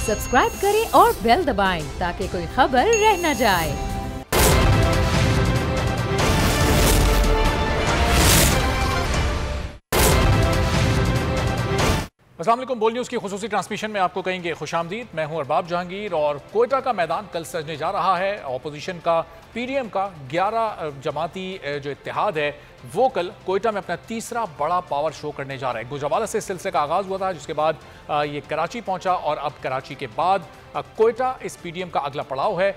Subscribe करें और bell दबाएं ताकि कोई खबर रह न जाए। अस्सलाम वालेकुम। बोल न्यूज़ की खुसूसी ट्रांसमिशन में आपको कहेंगे खुशामदीद। मैं हूं अरबाब जहांगीर और कोयटा का मैदान कल सजने जा रहा है। अपोजिशन का पीडीएम का 11 जमाती जो इत्तेहाद है वो कल कोयटा में अपना तीसरा बड़ा पावर शो करने जा रहा है। गुजरावाला से इस सिलसिले का आगाज़ हुआ था, जिसके बाद ये कराची पहुंचा और अब कराची के बाद कोयटा इस पीडीएम का अगला पड़ाव है।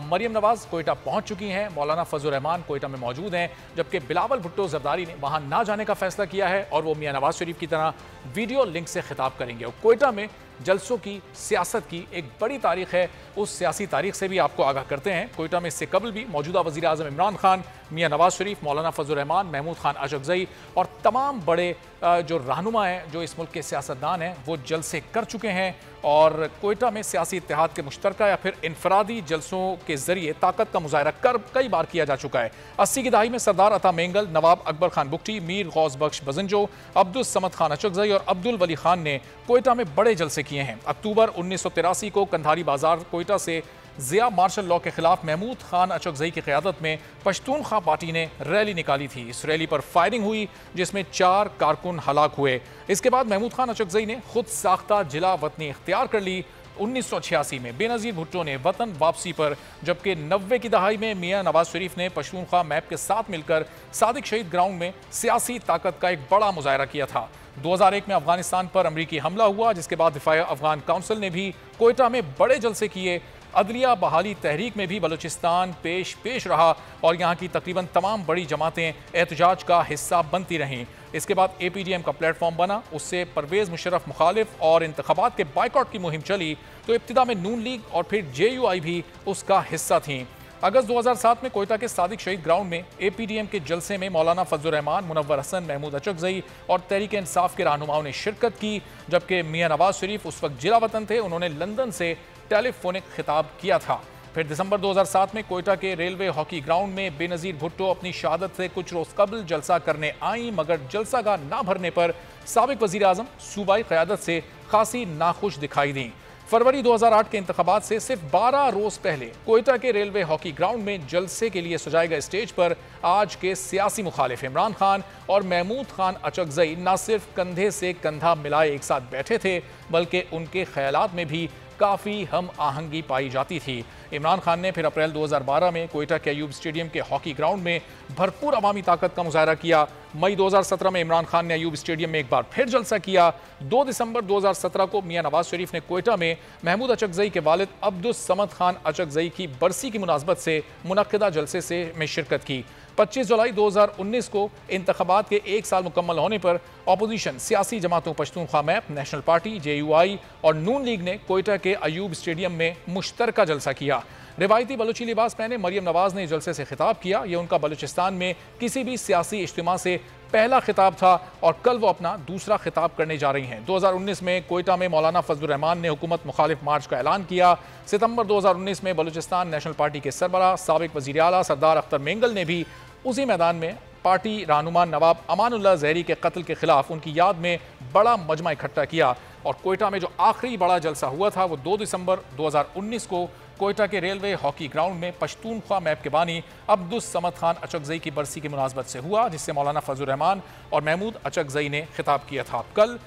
मरियम नवाज कोयटा पहुंच चुकी हैं, मौलाना फजल रहमान कोयटा में मौजूद हैं, जबकि बिलावल भुट्टो जरदारी ने वहां ना जाने का फैसला किया है और वो मियां नवाज शरीफ की तरह वीडियो लिंक से खिताब करेंगे। और कोयटा में जलसों की सियासत की एक बड़ी तारीख है, उस सियासी तारीख से भी आपको आगाह करते हैं। कोयटा में इससे कबल भी मौजूदा वज़ीर आज़म इमरान खान, मियां नवाज शरीफ, मौलाना फजल रहमान, महमूद खान अशरफजई और तमाम बड़े जो रहनुमा हैं, जो इस मुल्क के सियासतदान हैं, वो जलसे कर चुके हैं। और कोयटा में सियासी इत्तेहाद के मुश्तरका या फिर इनफरादी जलसों के जरिए ताकत का मुजाहरा कर कई बार किया जा चुका है। 80 की दहाई में सरदार अता मेंगल, नवाब अकबर खान बुगटी, मीर गौस बख्श बजंजो, अब्दुल समद खान अचकजई और अब्दुल वली खान ने कोयटा में बड़े जलसे किए हैं। अक्टूबर 1983 को कंधारी बाजार कोयटा से जिया मार्शल लॉ के खिलाफ महमूद खान अचकजई की क़यादत में पश्तूनख्वा पार्टी ने रैली निकाली थी। इस रैली पर फायरिंग हुई, जिसमें 4 कारकुन हलाक हुए। इसके बाद महमूद खान अचकजई ने खुद साख्ता जिला वतनी इख्तियार कर ली। 1986 में बेनज़ीर भुट्टो ने वतन वापसी पर, जबकि 90 की दहाई में मियां नवाज शरीफ ने पश्तूनख्वा मैप के साथ मिलकर सादिक शहीद ग्राउंड में सियासी ताकत का एक बड़ा मुजाहरा किया था। 2001 में अफगानिस्तान पर अमरीकी हमला हुआ, जिसके बाद दिफा अफगान काउंसिल ने भी कोयटा में बड़े जलसे किए। अदलिया बहाली तहरीक में भी बलूचिस्तान पेश रहा और यहाँ की तकरीबन तमाम बड़ी जमातें एहतजाज का हिस्सा बनती रहीं। इसके बाद APDM का प्लेटफॉर्म बना, उससे परवेज़ मुशर्रफ मुखालिफ और इंतखाबात के बाइकआउट की मुहिम चली, तो इब्तिदा में नून लीग और फिर JUI भी उसका हिस्सा थी। अगस्त 2007 में कोयटा के सादिक शहीद ग्राउंड में APDM के जलसे में मौलाना फजल रहमान, मुनव्वर हसन, महमूद अचकजई और तहरीक इंसाफ के रहनुमाओं ने शिरकत की, जबकि मियां नवाज शरीफ उस वक्त जिला वतन थे। उन्होंने लंदन से टेलीफोनिक खिताब किया था। फिर दिसंबर 2007 में कोयटा के रेलवे हॉकी ग्राउंड में बेनज़ीर भुट्टो अपनी शहादत से कुछ रोज़ कबल जलसा करने आई, मगर जलसागाह ना भरने पर साबिक वज़ीर आज़म सूबाई क़यादत से खासी नाखुश दिखाई दी। फरवरी 2008 के इंतखाबात से सिर्फ 12 रोज पहले कोयटा के रेलवे हॉकी ग्राउंड में जलसे के लिए सजाए गए स्टेज पर आज के सियासी मुखालिफ इमरान खान और महमूद खान अचकजई न सिर्फ कंधे से कंधा मिलाए एक साथ बैठे थे, बल्कि उनके ख्यालात में भी काफ़ी हम आहंगी पाई जाती थी। इमरान खान ने फिर अप्रैल 2012 में कोयटा के अयूब स्टेडियम के हॉकी ग्राउंड में भरपूर अवामी ताकत का मुजाहरा किया। मई 2017 में इमरान खान ने अयूब स्टेडियम में एक बार फिर जलसा किया। 2 दिसंबर 2017 को मियां नवाज शरीफ ने कोयटा में महमूद अचकजई के वालिद अब्दुल समद खान अचकजई की बरसी की मुनासबत से मुनक्किदा जलसे में शिरकत की। 25 जुलाई 2019 को इंतखाबात के 1 साल मुकम्मल होने पर अपोजिशन सियासी जमातों Pashtunkhwa map, national party, JUI और नून लीग ने कोयटा के अयूब स्टेडियम में मुश्तरका जलसा किया। रिवायती बलूची लिबास पहने मरियम नवाज ने जलसे से खिताब किया। यह उनका बलूचिस्तान में किसी भी सियासी इज्तिमा से पहला खिताब था और कल वो अपना दूसरा खिताब करने जा रही हैं। 2019 में कोयटा में मौलाना फजल रहमान ने हुकूमत मुखालिफ मार्च का ऐलान किया। सितंबर 2019 में बलूचिस्तान नेशनल पार्टी के सरबराह साबिक वज़ीर आला सरदार अख्तर मेंगल ने भी उसी मैदान में पार्टी रहनुमा नवाब अमानुल्लाह ज़हरी के कत्ल के खिलाफ उनकी याद में बड़ा मजमा इकट्ठा किया। और कोयटा में जो आखिरी बड़ा जलसा हुआ था वो 2 दिसंबर 2019 को कोयटा के रेलवे हॉकी ग्राउंड में पश्तूनख्वा मैप के बानी अब्दुल समद खान अचकजई की बरसी की मुनासबत से हुआ, जिससे मौलाना फजल रहमान और महमूद अचकजई ने खिताब किया था। कल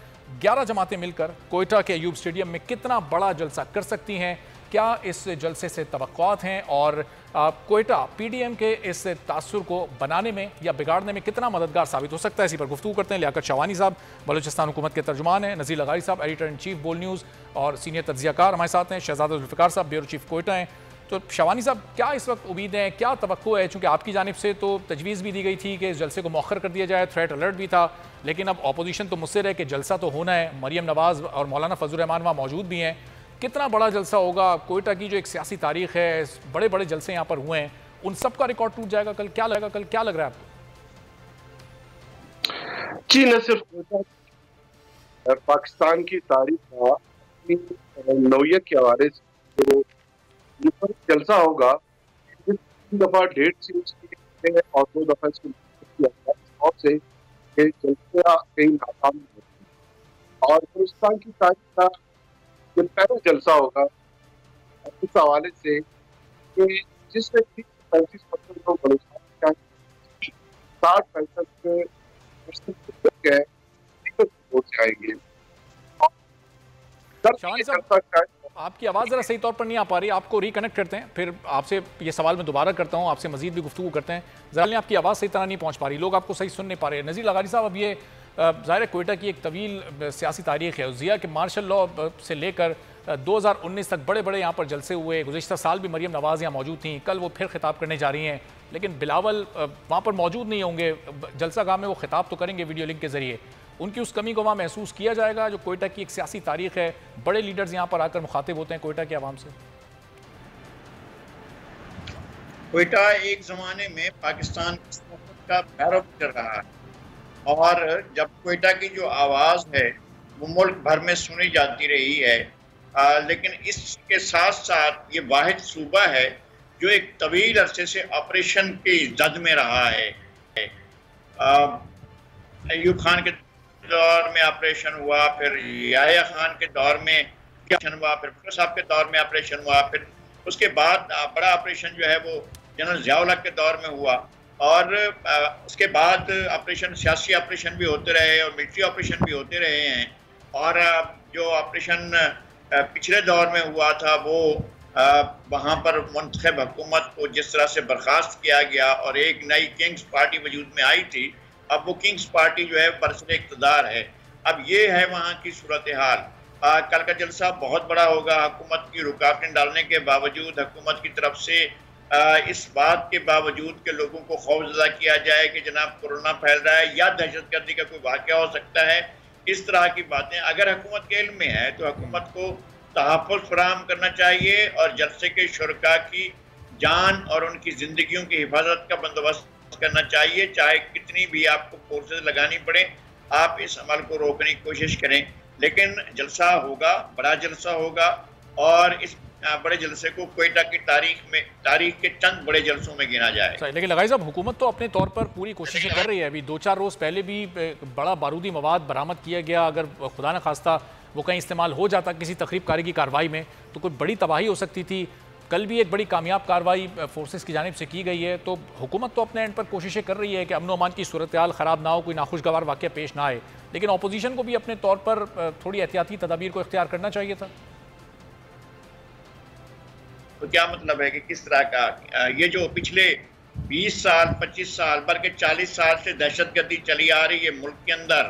11 जमातें मिलकर कोयटा के अयूब स्टेडियम में कितना बड़ा जलसा कर सकती हैं, क्या इस जलसे से तवक्कुआत हैं और कोयटा PDM के इस तासुर को बनाने में या बिगाड़ने में कितना मददगार साबित हो सकता है, इसी पर गुफ्तगू करते हैं। लियाकत शावानी साहब बलूचिस्तान हुकूमत के तर्जुमान हैं, नज़ीर लगारी साहब एडिटर इन चीफ बोल न्यूज़ और सीनियर तज्जियाकार हमारे साथ हैं, शहजादा जुल्फ़िकार साहब ब्यूरो चीफ कोयटा हैं। तो शावानी साहब, क्या इस वक्त उम्मीद है, क्या तवक्को है? चूँकि आपकी जानिब से तो तजवीज़ भी दी गई थी कि इस जलसे को मौखर कर दिया जाए, थ्रेट अलर्ट भी था, लेकिन अब अपोजिशन तो मुझसे है कि जलसा तो होना है। मरियम नवाज़ और मौलाना फजल रहमान वहाँ मौजूद भी हैं। कितना बड़ा जलसा होगा? कोयटा की जो एक सियासी तारीख है, बड़े बड़े जलसे यहाँ पर हुए हैं, उन सब का रिकॉर्ड टूट जाएगा कल? क्या लगेगा कल, क्या लग रहा है आपको? जी, न सिर्फ कोयटा, पाकिस्तान की तारीख का नौयत के हवाले से जो जलसा होगा, 3 दफा डेट चेंज किए गए और 2 दफा इसको से जलसा कई नाकाम और पाकिस्तान की तारीख का ये पहला जलसा होगा इस हवाले से कि जिसमें 30 से 35% लोग बलूचिस्तान के 60-65% है से आएंगे। शाबानी साहब, आपकी आवाज़ ज़रा सही तौर पर नहीं आ पा रही, आपको रिकनेक्ट करते हैं, फिर आपसे ये सवाल मैं दोबारा करता हूँ, आपसे मजीद भी गुफ्तगू करते हैं। ज़रा आपकी आवाज़ सही तरह नहीं पहुँच पा रही, लोग आपको सही सुन नहीं पा रहे। नज़ीर लगारी साहब, अब ये ज़ाहिर है कोयटा की एक तवील सियासी तारीख है। ज़िया के मार्शल लॉ से लेकर 2019 तक बड़े बड़े यहाँ पर जलसे हुए। गुज़िश्ता साल भी मरियम नवाज़ यहाँ मौजूद थी, कल वो फिर खिताब करने जा रही हैं, लेकिन बिलावल वहाँ पर मौजूद नहीं होंगे। जलसा गाह में वो खिताब तो करेंगे वीडियो लिंक के ज़रिए, उनकी उस कमी को वहाँ महसूस किया जाएगा। जो कोयटा की एक सियासी तारीख है, बड़े लीडर्स यहाँ पर आकर मुखातिब होते हैं कोयटा के आवाम से। कोयटा एक ज़माने में पाकिस्तान का भैरव चल रहा है, और जब कोयटा की जो आवाज़ है वो मुल्क भर में सुनी जाती रही है, लेकिन इसके साथ साथ ये वाहिद सूबा है जो एक तवील अरसे से ऑपरेशन की जद में रहा है। अयूब खान के दौर में ऑपरेशन हुआ, फिर याह्या खान के दौर में ऑपरेशन हुआ, फिर भुट्टो साहब के दौर में ऑपरेशन हुआ, फिर उसके बाद बड़ा ऑपरेशन जो है वो जनरल ज़िया के दौर में हुआ, और उसके बाद ऑपरेशन, सियासी ऑपरेशन भी होते रहे और मिलिट्री ऑपरेशन भी होते रहे हैं। और जो ऑपरेशन पिछले दौर में हुआ था वो वहाँ पर मुंतखब हुकूमत को जिस तरह से बर्खास्त किया गया और एक नई किंग्स पार्टी वजूद में आई थी, अब वो किंग्स पार्टी जो है बरसर इक़्तिदार है। अब ये है वहाँ की सूरत हाल। कल का जलसा बहुत बड़ा होगा। हुकूमत की रुकावटें डालने के बावजूद, हुकूमत की तरफ से इस बात के बावजूद कि लोगों को खौफजदा किया जाए कि जनाब कोरोना फैल रहा है या दहशतगर्दी का कोई वाक़या हो सकता है, इस तरह की बातें अगर हुकूमत के इल्म में है तो हुकूमत को तहफ़्फ़ुज़ फराहम करना चाहिए और जलसे के शुरका की जान और उनकी ज़िंदगियों की हिफाजत का बंदोबस्त करना चाहिए। चाहे कितनी भी आपको फोर्सेज लगानी पड़े, आप इस अमल को रोकने की कोशिश करें। लेकिन जलसा होगा, बड़ा जलसा होगा, और इस बड़े जलसे को कोयटा की तारीख के चंद बड़े जलसों में गिना जाए। लेकिन लगाई साहब, हुकूमत तो अपने तौर पर पूरी कोशिशें कर रही है। अभी 2-4 रोज़ पहले भी बड़ा बारूदी मवाद बरामद किया गया। अगर खुदा न खास्ता वो कहीं इस्तेमाल हो जाता किसी तखरीब कारी की कार्रवाई में तो कोई बड़ी तबाही हो सकती थी। कल भी एक बड़ी कामयाब कार्रवाई फोर्सेस की जानिब से की गई है। तो हुकूमत तो अपने एंड पर कोशिशें कर रही है कि अमन अमान की सूरत हाल ख़राब ना हो, कोई नाखुशगवार वाक़या पेश ना आए, लेकिन अपोजिशन को भी अपने तौर पर थोड़ी एहतियाती तदाबीर को इख्तियार करना चाहिए था। तो क्या मतलब है कि किस तरह का ये जो पिछले 20 साल 25 साल बल्कि 40 साल से दहशतगर्दी चली आ रही है मुल्क के अंदर,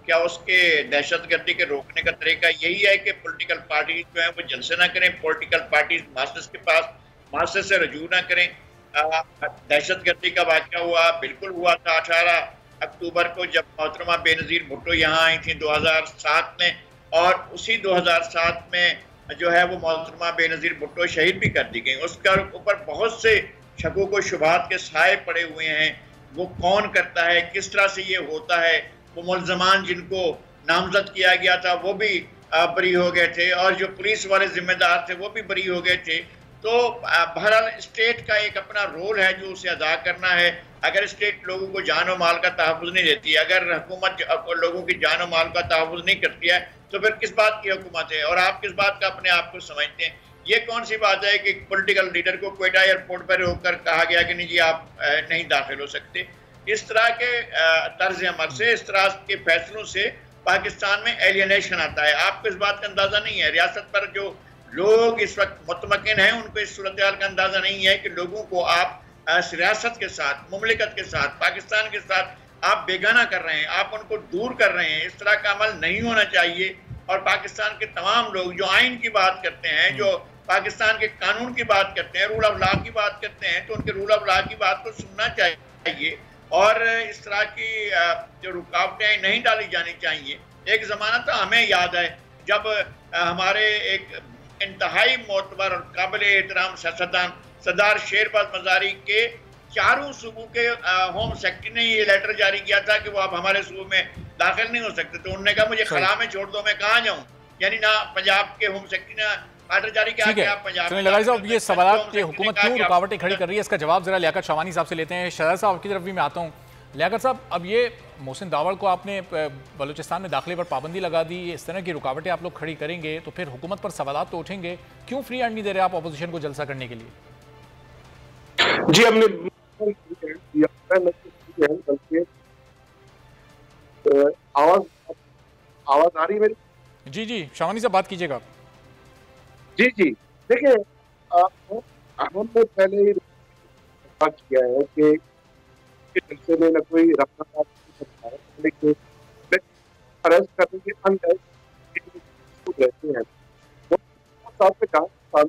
क्या उसके दहशतगर्दी के रोकने का तरीका यही है कि पॉलिटिकल पार्टी जो है वो जलसे ना करें, पॉलिटिकल पार्टीज मास्टर्स के पास मास्टर्स से रजू ना करें? दहशतगर्दी का वाक़या हुआ, बिल्कुल हुआ था 18 अक्टूबर को जब मोहतरमा बेनज़ीर भुट्टो यहाँ आई थी 2007 में, और उसी 2007 में जो है वो मोहतरमा बेनज़ीर भुट्टो शहीद भी कर दी गई। उसके ऊपर बहुत से शकों को शुबहात के साए पड़े हुए हैं। वो कौन करता है, किस तरह से ये होता है? वो मुल्ज़मान जिनको नामजद किया गया था वो भी बरी हो गए थे, और जो पुलिस वाले जिम्मेदार थे वो भी बरी हो गए थे। तो बहरहाल स्टेट का एक अपना रोल है जो उसे अदा करना है। अगर स्टेट लोगों को जान और माल का तहफ़्फ़ुज़ नहीं देती, अगर हुकूमत लोगों की जान और माल का तहफ़्फ़ुज़ नहीं करती है, तो फिर किस बात की हुकूमत है और आप किस बात का अपने आप को समझते हैं? ये कौन सी बात है कि पॉलिटिकल लीडर को कोयटा एयरपोर्ट पर रोककर कहा गया कि नहीं जी आप नहीं दाखिल हो सकते? इस तरह के तर्ज अमल से, इस तरह के फैसलों से पाकिस्तान में एलियनेशन आता है। आपको इस बात का अंदाज़ा नहीं है। रियासत पर जो लोग इस वक्त मुतमकिन हैं उनको इस सूरत हाल का अंदाज़ा नहीं है कि लोगों को आप रियासत के साथ, मुमलिकत के साथ, पाकिस्तान के साथ आप बेगाना कर रहे हैं, आप उनको दूर कर रहे हैं। इस तरह का अमल नहीं होना चाहिए। और पाकिस्तान के तमाम लोग जो आइन की बात करते हैं, जो पाकिस्तान के कानून की बात करते हैं, रूल ऑफ लॉ की बात करते हैं, तो उनके रूल ऑफ लॉ की बात को सुनना चाहिए और इस तरह की जो रुकावटें नहीं डाली जानी चाहिए। एक ज़माना था, हमें याद है, जब हमारे एक इंतहाई मोतबर और काबिल एहतराम सियासतदान सरदार शेरबाज मज़ारी के चारों सूबों के होम सेक्रेटरी ने ये लेटर जारी किया था कि वो आप हमारे सूबे में दाखिल नहीं हो सकते। तो उन्होंने कहा मुझे खला में छोड़ दो, मैं कहाँ जाऊँ? यानी ना पंजाब के होम सेक्रेटरी ने आर्डर जारी किया कि आप पंजाब में। लगाई साहब, ये सवाल कि हुकूमत क्यों रुकावटें खड़ी कर रही है, इसका जवाब जरा लियाकत शवानी साहब से लेते हैं। शहजाद साहब आपकी तरफ भी मैं आता हूँ। लियाकत साहब, अब ये मोहसिन दावड़ को आपने बलूचिस्तान में दाखिले पर पाबंदी लगा दी, इस तरह की रुकावटें आप लोग खड़ी करेंगे तो फिर हुकूमत पर सवालात तो उठेंगे। क्यों फ्री हैंड नहीं दे रहे आप अपोजिशन को जलसा करने के लिए? जी, हमने आवाज आवाज आ रही है मेरी? जी जी, शावानी साहब बात कीजिएगा। जी जी, देखिए, हमने पहले ही बात किया है कि जलसे में न कोई रफ्तार लेकिन अरेस्ट करने के अंदर रहते हैं वो साल से कहा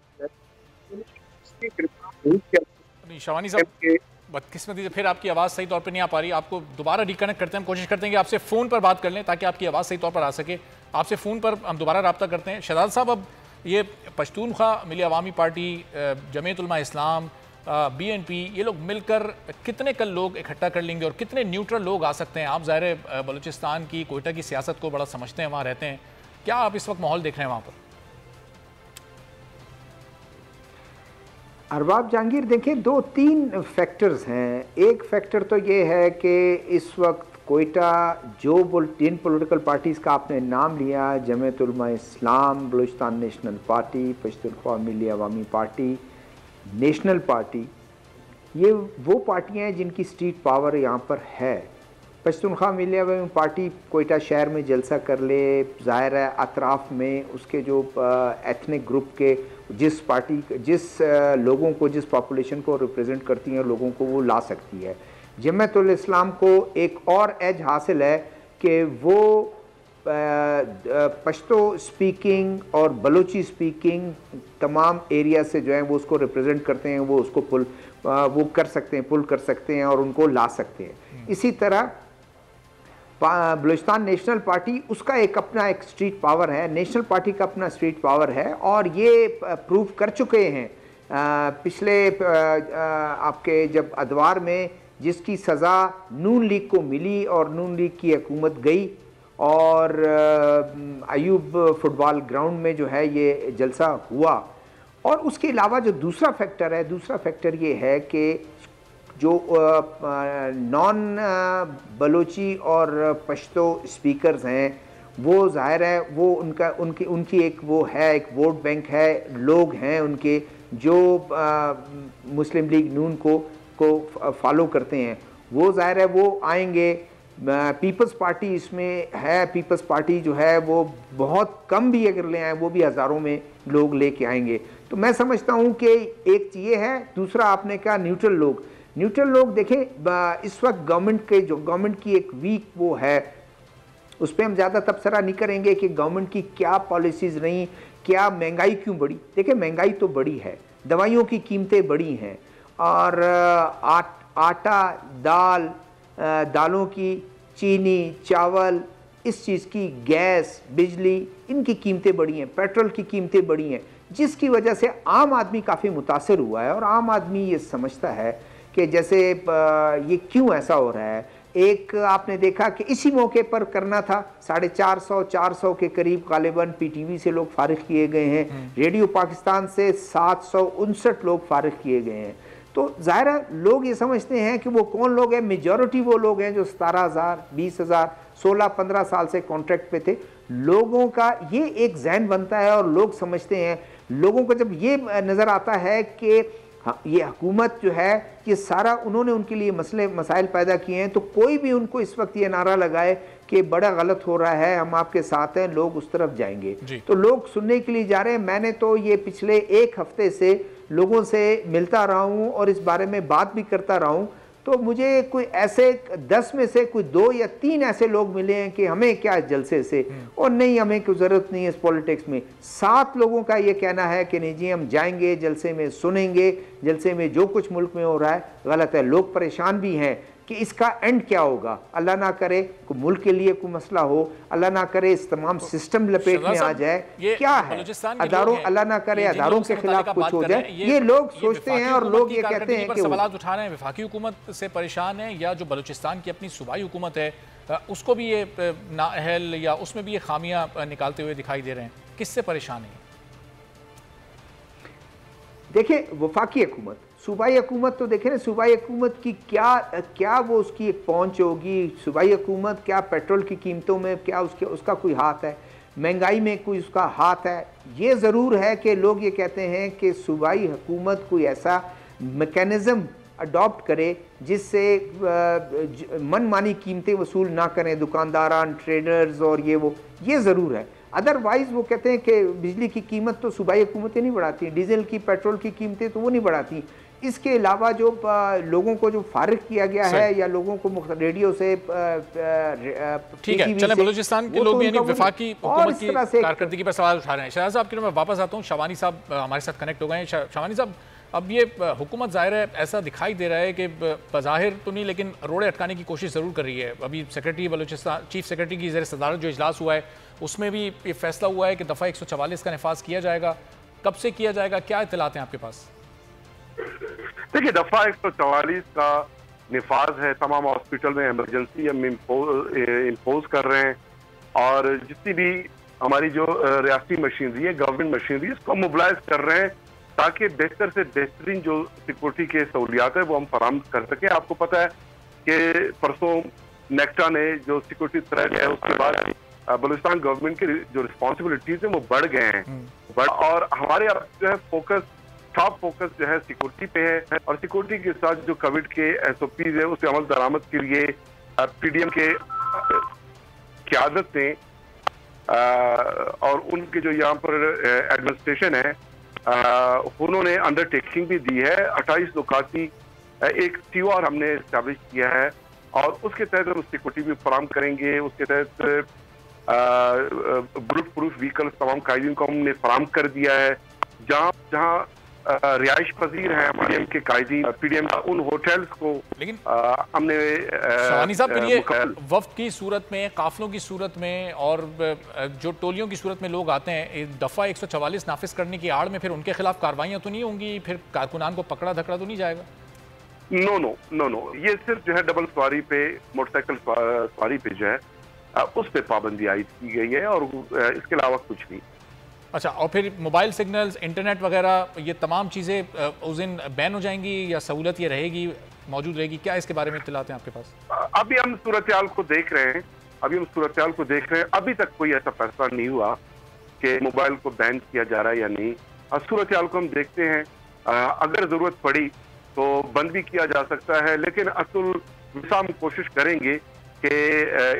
इसकी गिरफ्तार नहीं किया। शावानी साहब, बदकिस्मती से फिर आपकी आवाज़ सही तौर पर नहीं आ पा रही, आपको दोबारा रिकनेक्ट करते हैं। हम कोशिश करते हैं कि आपसे फ़ोन पर बात कर लें ताकि आपकी आवाज़ सही तौर पर आ सके। आपसे फ़ोन पर हम दोबारा रब्ता करते हैं। शहजाद साहब, अब ये पश्तूनख्वा मिली अवामी पार्टी, जमीयत उलमा इस्लाम, BNP, ये लोग मिलकर कितने कल लोग इकट्ठा कर लेंगे और कितने न्यूट्रल लोग आ सकते हैं? आप ज़ाहिर बलूचिस्तान की, कोयटा की सियासत को बड़ा समझते हैं, वहाँ रहते हैं, क्या आप इस वक्त माहौल देख रहे हैं वहाँ पर? अरबाब जहांगीर, देखें, 2-3 फैक्टर्स हैं। एक फैक्टर तो ये है कि इस वक्त कोयटा जो जिन पॉलिटिकल पार्टीज़ का आपने नाम लिया, जमीयत उलमा इस्लाम, बलूचिस्तान नेशनल पार्टी, पश्तूनख्वा मिली अवामी पार्टी, नेशनल पार्टी, ये वो पार्टियां हैं जिनकी स्ट्रीट पावर यहाँ पर है। पश्तूनख्वा मिली अवामी पार्टी कोयटा शहर में जलसा कर ले, ज़ाहिर है अतराफ़ में उसके जो एथनिक ग्रुप के जिस लोगों को, जिस पॉपुलेशन को रिप्रेजेंट करती हैं लोगों को वो ला सकती है। जमीयत उल इस्लाम को एक और एज हासिल है कि वो पश्तो स्पीकिंग और बलोची स्पीकिंग तमाम एरिया से जो है वो उसको रिप्रेजेंट करते हैं, वो उसको पुल कर सकते हैं और उनको ला सकते हैं। इसी तरह बलूचिस्तान नेशनल पार्टी, उसका अपना एक स्ट्रीट पावर है, नेशनल पार्टी का अपना स्ट्रीट पावर है और ये प्रूव कर चुके हैं पिछले आपके जब अदवार में जिसकी सज़ा नून लीग को मिली और नून लीग की हुकूमत गई और अयूब फुटबॉल ग्राउंड में जो है ये जलसा हुआ। और उसके अलावा जो दूसरा फैक्टर ये है कि जो नॉन बलोची और पश्तो स्पीकर्स हैं वो ज़ाहिर है वो उनकी एक वोट बैंक है, लोग हैं उनके जो मुस्लिम लीग नून को फॉलो करते हैं, वो ज़ाहिर है वो आएंगे। पीपल्स पार्टी इसमें है, पीपल्स पार्टी जो है वो बहुत कम भी अगर ले आए वो भी हज़ारों में लोग लेके आएंगे। तो मैं समझता हूँ कि एक ये है। दूसरा आपने कहा न्यूट्रल लोग देखें, इस वक्त गवर्नमेंट की एक वीक वो है, उस पर हम ज़्यादा तबसरा नहीं करेंगे कि गवर्नमेंट की क्या पॉलिसीज़ रही, क्या महंगाई क्यों बढ़ी। देखिए, महंगाई तो बढ़ी है, दवाइयों की कीमतें बढ़ी हैं और आटा, दालों की, चीनी, चावल, इस चीज़ की, गैस, बिजली, इनकी कीमतें बढ़ी हैं, पेट्रोल की कीमतें बढ़ी हैं, जिसकी वजह से आम आदमी काफ़ी मुतासर हुआ है। और आम आदमी ये समझता है कि जैसे ये क्यों ऐसा हो रहा है। एक आपने देखा कि इसी मौके पर करना था, 450 के करीब गालिबन PTV से लोग फारिग किए गए हैं, रेडियो पाकिस्तान से 759 लोग फारिग किए गए हैं। तो ज़ाहिर है लोग ये समझते हैं कि वो कौन लोग हैं, मेजॉरिटी वो लोग हैं जो 17,000, 20,000, 16-15 साल से कॉन्ट्रैक्ट पे थे। लोगों का ये एक जहन बनता है और लोग समझते हैं, लोगों को जब ये नज़र आता है कि ये हुकूमत जो है ये सारा उन्होंने उनके लिए मसाइल पैदा किए हैं, तो कोई भी उनको इस वक्त ये नारा लगाए कि बड़ा गलत हो रहा है, हम आपके साथ हैं, लोग उस तरफ जाएंगे। तो लोग सुनने के लिए जा रहे हैं। मैंने तो ये पिछले 1 हफ्ते से लोगों से मिलता रहा हूँ और इस बारे में बात भी करता रहा हूँ, तो मुझे कोई ऐसे 10 में से कोई 2 या 3 ऐसे लोग मिले हैं कि हमें क्या जलसे से, और नहीं हमें कोई ज़रूरत नहीं है इस पॉलिटिक्स में। 7 लोगों का ये कहना है कि नहीं जी हम जाएंगे जलसे में, सुनेंगे जलसे में जो कुछ मुल्क में हो रहा है गलत है। लोग परेशान भी हैं कि इसका एंड क्या होगा, अल्लाह ना करे कोई मुल्क के लिए कोई मसला हो, अल्लाह ना करे इस तमाम सिस्टम लपेट में आ जाए, क्या है अदारों, अल्लाह ना करे अदारों के खिलाफ कुछ हो जाए, ये लोग सोचते हैं और लोग ये कहते हैं कि सवाल उठा रहे हैं। वफाकी हुकूमत से परेशान है या जो बलूचिस्तान की अपनी सूबाई हुकूमत है उसको भी ये नाअहल या उसमें भी ये खामियां निकालते हुए दिखाई दे रहे हैं, किससे परेशान है? देखिए वफाकी हुकूमत, सूबाई हुकूमत तो देखें ना, सूबाई हुकूमत की क्या वो उसकी एक पहुंच होगी। सूबाई हुकूमत क्या पेट्रोल की कीमतों में क्या उसका कोई हाथ है, महंगाई में कोई उसका हाथ है। ये ज़रूर है कि लोग ये कहते हैं कि सूबाई हुकूमत कोई ऐसा मैकेनिज़्म अडॉप्ट करे जिससे मनमानी कीमतें वसूल ना करें दुकानदारान, ट्रेडर्स और ये ज़रूर है। अदरवाइज़ वो कहते हैं कि बिजली की कीमत तो सूबाई हुकूमतें नहीं बढ़ाती, डीजल की, पेट्रोल की कीमतें तो वो नहीं बढ़ाती। इसके अलावा जो लोगों को जो फारिग किया गया है या लोगों को रेडियो से ठीक है, चलें बलूचिस्तान के लोग भी यानी वफाकी हुकूमत की कारकर्दगी पर सवाल उठा रहे हैं। शहजाद साहब के लिए मैं वापस आता हूँ। शवानी साहब हमारे साथ कनेक्ट हो गए हैं। शवानी साहब, अब ये हुकूमत ज़ाहिर है ऐसा दिखाई दे रहा है कि बज़ाहिर तो नहीं लेकिन रोड़े अटकाने की कोशिश ज़रूर कर रही है। अभी सेक्रेटरी बलूचिस्तान, चीफ सेक्रेटरी की ज़ेर सदारत जो इजलास हुआ है उसमें भी ये फैसला हुआ है कि दफ़ा 144 का नफाज किया जाएगा। कब से किया जाएगा, क्या इत्तलात हैं आपके पास? देखिए, दफ़ा 144 का नफाज है, तमाम हॉस्पिटल में इमरजेंसी हम इम्पोज कर रहे हैं और जितनी भी हमारी जो रियासती मशीनरी है, गवर्नमेंट मशीनरी, इसको मोबिलाइज कर रहे हैं ताकि बेहतर से बेहतरीन जो सिक्योरिटी के सहूलियात है वो हम फराहम कर सकें। आपको पता है कि परसों नेक्टा ने जो सिक्योरिटी थ्रेट है उसके बाद बलूचिस्तान गवर्नमेंट की जो रिस्पॉन्सिबिलिटीज है वो बढ़ गए हैं और हमारे अब जो है टॉप फोकस जो है सिक्योरिटी पे है और सिक्योरिटी के साथ जो कोविड के SOPs है उसके अमल दरामद के लिए PDM के क़यादत ने और उनके जो यहाँ पर एडमिनिस्ट्रेशन है उन्होंने अंडरटेकिंग भी दी है। 28 लोकाती एक TOR हमने इस्टेब्लिश किया है और उसके तहत हम सिक्योरिटी भी फराहम करेंगे। उसके तहत बुलेट प्रूफ व्हीकल्स तमाम कायदीन को हमने फराहम कर दिया है। जहाँ रिहाइश पजीर है PDM के कायदीन, PDM उन होटल्स को लेकिन हमने शवानी साहब फिर ये वफ्द की सूरत में, काफिलों की सूरत में और जो टोलियों की सूरत में लोग आते हैं, दफ़ा 144 नाफिज करने की आड़ में फिर उनके खिलाफ कार्रवाइयाँ तो नहीं होंगी, फिर कारकुनान को पकड़ा धकड़ा तो नहीं जाएगा? नो, ये सिर्फ जो है डबल सवारी पे, मोटरसाइकिल सवारी पे जो है उस पे पाबंदी आयद की गई है और इसके अलावा कुछ नहीं। अच्छा, और फिर मोबाइल सिग्नल्स, इंटरनेट वगैरह ये तमाम चीज़ें उस दिन बैन हो जाएंगी या सहूलत ये रहेगी, मौजूद रहेगी? क्या इसके बारे में इत्तलात हैं आपके पास? अभी हम सूरत-ए-हाल को देख रहे हैं। अभी तक कोई ऐसा फैसला नहीं हुआ कि मोबाइल को बैन किया जा रहा है या नहीं। सूरत-ए-हाल को हम देखते हैं, अगर ज़रूरत पड़ी तो बंद भी किया जा सकता है, लेकिन असल हम कोशिश करेंगे कि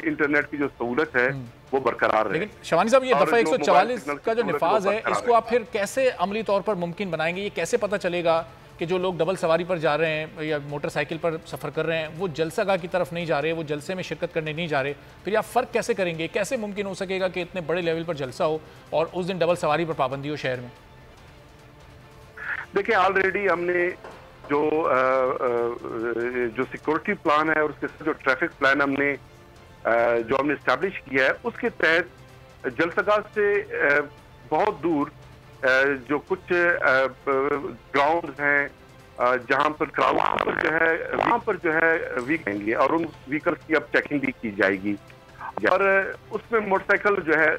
इंटरनेट की जो सहूलत है वो बरकरार रहे। लेकिन शवानी साहब, ये दफ़ा 144 का जो नफाज है इसको आप फिर कैसे अमली तौर पर मुमकिन बनाएंगे? ये कैसे पता चलेगा कि जो लोग डबल सवारी पर जा रहे हैं या मोटरसाइकिल पर सफ़र कर रहे हैं वो जलसागाह की तरफ नहीं जा रहे, वो जलसे में शिरकत करने नहीं जा रहे? फिर आप फ़र्क कैसे करेंगे? कैसे मुमकिन हो सकेगा कि इतने बड़े लेवल पर जलसा हो और उस दिन डबल सवारी पर पाबंदी हो शहर में? देखिए, ऑलरेडी हमने जो सिक्योरिटी प्लान है और उसके साथ जो ट्रैफिक प्लान हमने इस्टेब्लिश किया है उसके तहत जलसगाह से बहुत दूर जो कुछ ग्राउंड हैं जहां पर क्राउड जो है वहां पर जो है व्हीकल और उन व्हीकल्स की अब चेकिंग भी की जाएगी और उसमें मोटरसाइकिल जो है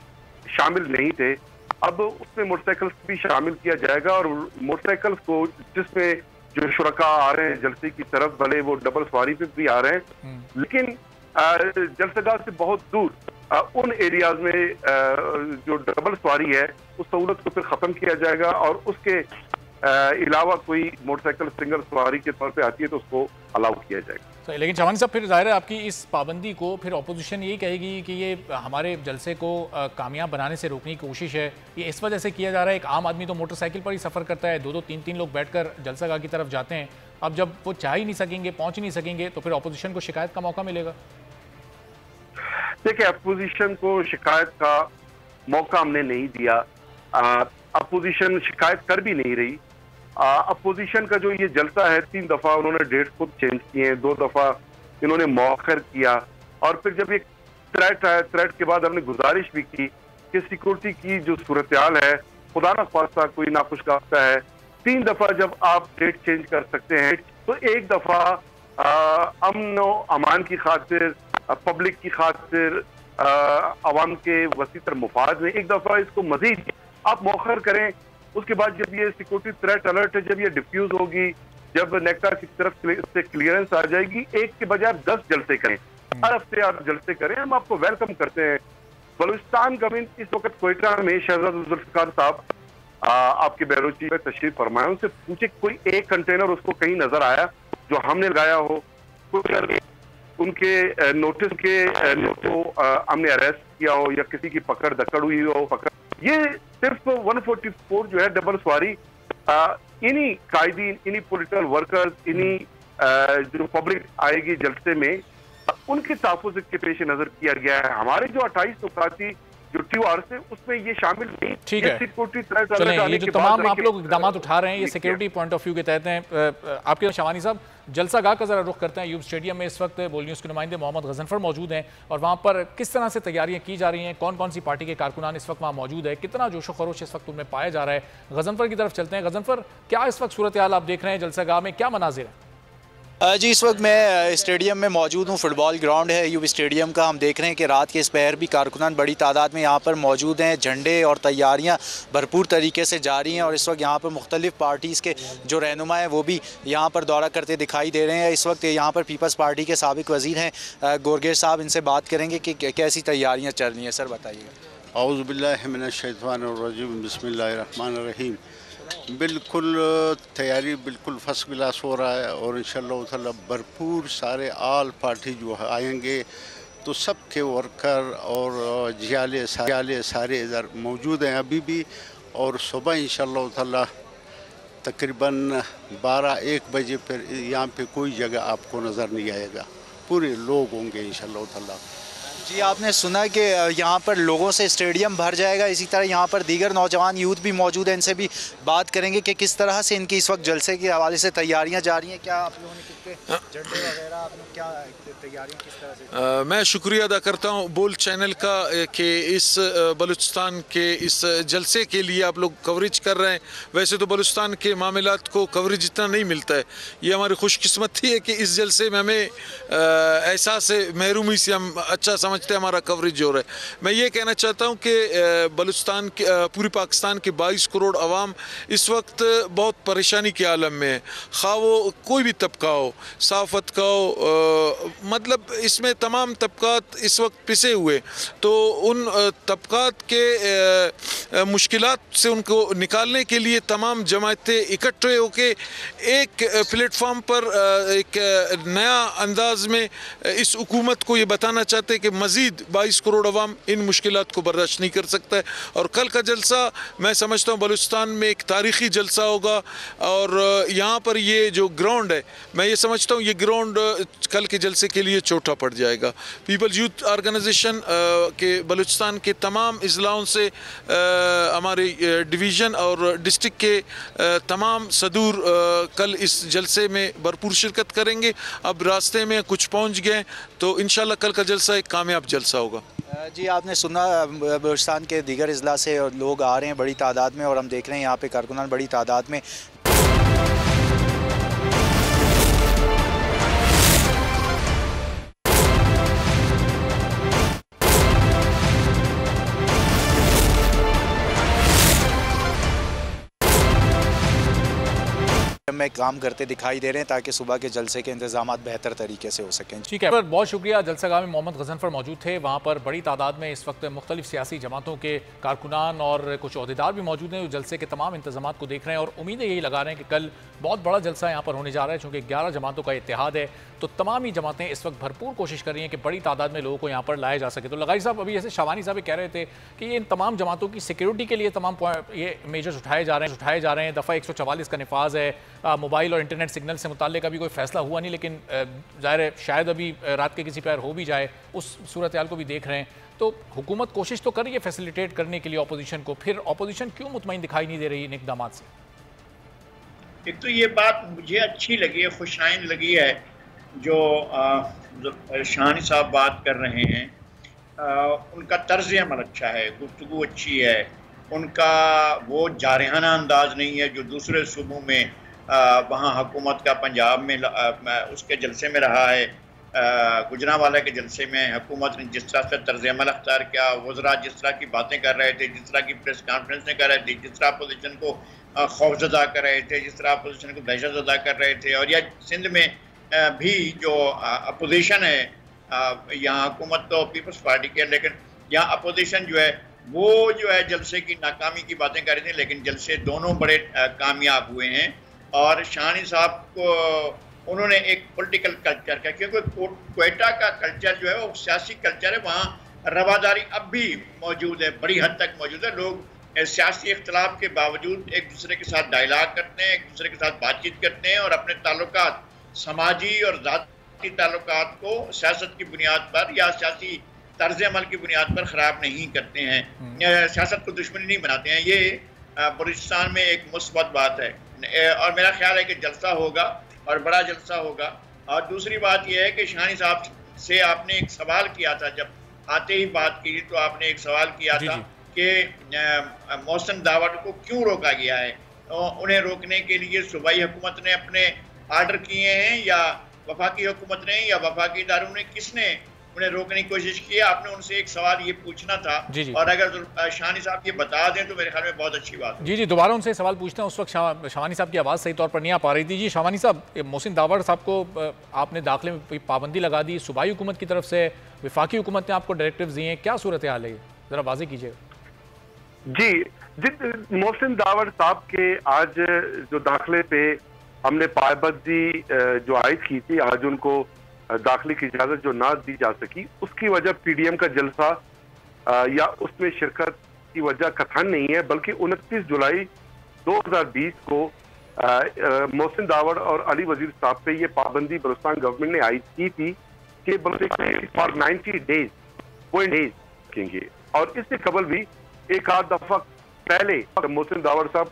शामिल नहीं थे, अब उसमें मोटरसाइकिल्स भी शामिल किया जाएगा और मोटरसाइकिल्स को जिसमें जो शुरका आ रहे हैं जलसे की तरफ, भले वो डबल सवारी पे भी आ रहे हैं लेकिन जलसगाह से बहुत दूर उन एरियाज में जो डबल सवारी है उस सहूलत को फिर खत्म किया जाएगा और उसके अलावा कोई मोटरसाइकिल सिंगल सवारी के तौर पे आती है तो उसको अलाउ किया जाएगा। तो लेकिन शवानी साहब, फिर जाहिर है आपकी इस पाबंदी को फिर ऑपोजिशन यही कहेगी कि ये हमारे जलसे को कामयाब बनाने से रोकने की कोशिश है। ये इस वजह से किया जा रहा है, एक आम आदमी तो मोटरसाइकिल पर ही सफ़र करता है, 2-2, 3-3 लोग बैठकर जलसागाह की तरफ जाते हैं। अब जब वो जा ही नहीं सकेंगे, पहुँच ही नहीं सकेंगे तो फिर ऑपोजिशन को शिकायत का मौका मिलेगा। देखिए, अपोजिशन को शिकायत का मौका हमने नहीं दिया, अपोजिशन शिकायत कर भी नहीं रही। अपोजिशन का जो ये जलसा है 3 दफा उन्होंने डेट खुद चेंज किए हैं, 2 दफा इन्होंने मौखर किया और फिर जब एक थ्रेट आया, थ्रेट के बाद हमने गुजारिश भी की कि सिक्योरिटी की जो सूरत-ए-हाल है खुदा ना ख्वास्ता कोई नाखुशगवार है, 3 दफा जब आप डेट चेंज कर सकते हैं तो एक दफा अमन और अमान की खातिर, पब्लिक की खातिर, आवाम के वसीतर मुफाद में एक दफा इसको मजीद आप मौखर करें उसके बाद जब ये सिक्योरिटी थ्रेट अलर्ट है, जब ये डिफ्यूज होगी, जब नेक्टा की तरफ से क्लियरेंस आ जाएगी, एक के बजाय 10 जलसे करें, हर हफ्ते आप जलसे करें, हम आपको वेलकम करते हैं। बलूचिस्तान गवर्नमेंट इस वक्त कोयटा में शहजाद जुल्फिकार साहब आपके बैरोची में तशरीफ फरमाए, उनसे पूछे कोई एक कंटेनर उसको कहीं नजर आया जो हमने लगाया हो, कुछ उनके नोटिस के हमने अरेस्ट किया हो या किसी की पकड़ दकड़ हुई हो। ये सिर्फ 144 जो है डबल सवारी इन्हीं कायदीन, इन्हीं पॉलिटिकल वर्कर्स, इन्हीं जो पब्लिक आएगी जलसे में, उनके तहफ़्फ़ुज़ के पेश नजर किया गया है। हमारे जो 28 नुकाती जो TOR से उसमें ये शामिल नहीं। ठीक है, चलें, ये जो तमाम आप लोग इक़दाम उठा रहे हैं ये सिक्योरिटी पॉइंट ऑफ व्यू के तहत हैं। आपके शवानी साहब, जलसागाह का जरा रुख करते हैं। यूब स्टेडियम में इस वक्त बोल न्यूज़ के नुमाइंदे मोहम्मद गजनफर मौजूद हैं और वहाँ पर किस तरह से तैयारियाँ की जा रही हैं, कौन कौन सी पार्टी के कारकुनान इस वक्त वहाँ मौजूद है, कितना जोशो खरोश इस वक्त उनमें पाया जा रहा है। गजनफर की तरफ चलते हैं। गजनफर, क्या इस वक्त सूरत हाल आप देख रहे हैं जलसागाह में, क्या मनाजिर है? जी, इस वक्त मैं स्टेडियम में मौजूद हूँ। फुटबॉल ग्राउंड है यूबी स्टेडियम का। हम देख रहे हैं कि रात के इस पहर भी कारकुनान बड़ी तादाद में यहाँ पर मौजूद हैं। झंडे और तैयारियाँ भरपूर तरीके से जारी हैं और इस वक्त यहाँ पर मुख्तलिफ़ पार्टीज़ के जो रहनुमा हैं वो भी यहाँ पर दौरा करते दिखाई दे रहे हैं। इस वक्त यहाँ पर पीपल्स पार्टी के साबिक वज़ीर हैं गोरगेश साहब, इनसे बात करेंगे कि कैसी तैयारियाँ चल रही हैं। सर बताइएगा। औज़ु बिल्लाहि मिनश शैतानिर रजीम, बिस्मिल्लाहिर रहमानिर रहीम। बिल्कुल तैयारी बिल्कुल फर्स्ट क्लास हो रहा है और इंशाअल्लाह ताला भरपूर सारे आल पार्टी जो आएंगे तो सबके वर्कर और जियाले सारे इधर मौजूद हैं अभी भी। और सुबह इंशाअल्लाह ताला तकरीबन 12-1 बजे फिर यहाँ पे कोई जगह आपको नज़र नहीं आएगा, पूरे लोग होंगे इंशाअल्लाह ताला। जी, आपने सुना कि यहाँ पर लोगों से स्टेडियम भर जाएगा, इसी तरह यहाँ पर दीगर नौजवान यूथ भी मौजूद हैं, इनसे भी बात करेंगे कि किस तरह से इनकी इस वक्त जलसे के हवाले से तैयारियाँ जा रही हैं। क्या आप लोगों ने कितने झंडे वगैरह, आप लोग क्या तैयारियाँ किस तरह से? मैं शुक्रिया अदा करता हूँ बोल चैनल का कि इस बलूचिस्तान के इस जलसे के लिए आप लोग कवरेज कर रहे हैं। वैसे तो बलूचिस्तान के मामलात को कवरेज इतना नहीं मिलता है, ये हमारी खुशकिस्मती है कि इस जलसे में हमें एहसास महरूमी से हम अच्छा समझते हैं हमारा कवरेज हो रहा है। मैं ये कहना चाहता हूँ कि बलूचिस्तान के पूरी पाकिस्तान के 22 करोड़ अवाम इस वक्त बहुत परेशानी के आलम में है, खा वो कोई भी तबका हो, साफत का हो, मतलब इसमें तमाम तबकात इस वक्त पिसे हुए। तो उन तबकात के मुश्किलात से उनको निकालने के लिए तमाम जमातें इकट्ठे होके एक प्लेटफॉर्म पर एक नया अंदाज में इस हुकूमत को ये बताना चाहते हैं कि मज़ीद 22 करोड़ अवाम इन मुश्किलात को बर्दाश्त नहीं कर सकता है। और कल का जलसा मैं समझता हूँ बलूचिस्तान में एक तारीख़ी जलसा होगा। और यहाँ पर ये जो ग्राउंड है, मैं ये समझता हूँ ये ग्राउंड कल के जलसे के लिए छोटा पड़ जाएगा। पीपल्स यूथ ऑर्गेनाइजेशन के बलूचिस्तान के तमाम इज़लाओं से हमारे डिवीज़न और डिस्ट्रिक्ट के तमाम सदूर कल इस जलसे में भरपूर शिरकत करेंगे। अब रास्ते में कुछ पहुँच गए तो इंशाल्लाह कल का जलसा एक कामयाब जलसा होगा। जी, आपने सुना बलूचिस्तान के दीगर अजला से लोग आ रहे हैं बड़ी तादाद में और हम देख रहे हैं यहाँ पे कारकुनान बड़ी तादाद में। में काम करते दिखाई दे रहे हैं ताकि सुबह के जलसे के इंतजाम बेहतर तरीके से हो सकें। ठीक है, बहुत शुक्रिया। जलसागाह में मोहम्मद गजनफर मौजूद थे। वहाँ पर बड़ी तादाद में इस वक्त मुख्तलिफ सियासी जमातों के कारकुनान और कुछ अहदेदार भी मौजूद हैं जो जलसे के तमाम इंतजाम को देख रहे हैं और उम्मीदें यही लगा रहे हैं कि कल बहुत बड़ा जलसा यहाँ पर होने जा रहा है। चूँकि 11 जमातों का इत्तेहाद है तो तमाम ही जमातें इस वक्त भरपूर कोशिश कर रही हैं कि बड़ी तादाद में लोगों को यहाँ पर लाया जा सके। तो लगाई साहब, अभी जैसे शवानी साहब कह रहे थे कि ये इन तमाम जमातों की सिक्योरिटी के लिए तमाम ये मेजर्स उठाए जा रहे हैं। दफ़ा 144 का नफाज है, मोबाइल और इंटरनेट सिग्नल से मुताल्लिक अभी कोई फैसला हुआ नहीं, लेकिन ज़ाहिर है शायद अभी रात के किसी पैर हो भी जाए, उस सूरत हाल को भी देख रहे हैं। तो हुकूमत कोशिश तो कर रही है फैसिलिटेट करने के लिए अपोजिशन को, फिर अपोजिशन क्यों मुतमईन दिखाई नहीं दे रही इन इक़दामात से? एक तो ये बात मुझे अच्छी लगी है, खुशाइन लगी है जो शाहानी साहब बात कर रहे हैं। उनका तर्ज अमल अच्छा है, गुफ्तगू अच्छी है, उनका वो जारहाना अंदाज नहीं है जो दूसरे सूबों में वहाँ हुकूमत का पंजाब में उसके जलसे में रहा है। गुजरांवाला के जलसे में हुकूमत ने जिस तरह से तर्ज अमल अख्तियार किया, वज़रा जिस तरह की बातें कर रहे थे, जिस तरह की प्रेस कॉन्फ्रेंस कर रहे थे, जिस तरह अपोजिशन को खौफजदा कर रहे थे, जिस तरह अपोजिशन को दहशतज़दा कर रहे थे, और या सिंध में भी जो अपोजिशन है, यहाँ हुकूमत तो पीपल्स पार्टी के, लेकिन यहाँ अपोजिशन जो है वो जो है जलसे की नाकामी की बातें कर रहे थे, लेकिन जलसे दोनों बड़े कामयाब हुए हैं। और शानी साहब को उन्होंने एक पॉलिटिकल कल्चर का, क्योंकि क्वेटा का कल्चर जो है वो सियासी कल्चर है, वहाँ रवादारी अब भी मौजूद है, बड़ी हद तक मौजूद है। लोग सियासी इख्तलाफ के बावजूद एक दूसरे के साथ डायलॉग करते हैं, एक दूसरे के साथ बातचीत करते हैं, और अपने ताल्लुकात, समाजी और ज़ाती ताल्लुकात को सियासत की बुनियाद पर या सियासी तर्ज अमल की बुनियाद पर ख़राब नहीं करते हैं, सियासत को दुश्मनी नहीं बनाते हैं। ये बलूचिस्तान में एक मुस्बत बात है, और मेरा ख्याल है कि जलसा होगा और बड़ा जलसा होगा। और दूसरी बात यह है कि शानी साहब से आपने एक सवाल किया था, जब आते ही बात की तो आपने एक सवाल किया था कि मोहसिन दावड़ को क्यों रोका गया है। तो उन्हें रोकने के लिए सूबाई हुकूमत ने अपने आर्डर किए हैं या वफाकी हुकूमत ने या वफाकी इदारों ने, किसने उन्हें रोकने की कोशिश की? आपने उनसे एक सवाल ये पूछना था, और अगर शानी साहब ये बता दें तो मेरे ख्याल में बहुत अच्छी बात है। जी दोबारा उनसे सवाल पूछते हैं। उस वक्त शावानी साहब की आवाज़ सही तौर पर नहीं आ पा रही थी। जी शावानी साहब, मोहसिन दावड़ साहब को आपने दाखिले में पाबंदी लगा दी, सूबाई हुकूमत की तरफ से, वफाकी हुकूमत ने आपको डायरेक्टिव दिए हैं, क्या सूरत हाल है, ज़रा वाज़ेह कीजिए। जी मोहसिन दावड़ साहब के आज जो दाखिले पे हमने पाबंदी जो आयद की थी, आज उनको दाखिले की इजाजत जो ना दी जा सकी, उसकी वजह पीडीएम का जलसा या उसमें शिरकत की वजह कथन नहीं है, बल्कि 29 जुलाई 2020 को मोहसिन दावड़ और अली वजीर साहब पे ये पाबंदी बलूचिस्तान गवर्नमेंट ने आयद की थी कि बलूचिस्तान फॉर 90 डेज रखेंगे। और इससे कबल भी एक आध दफा पहले मोहसिन दावड़ साहब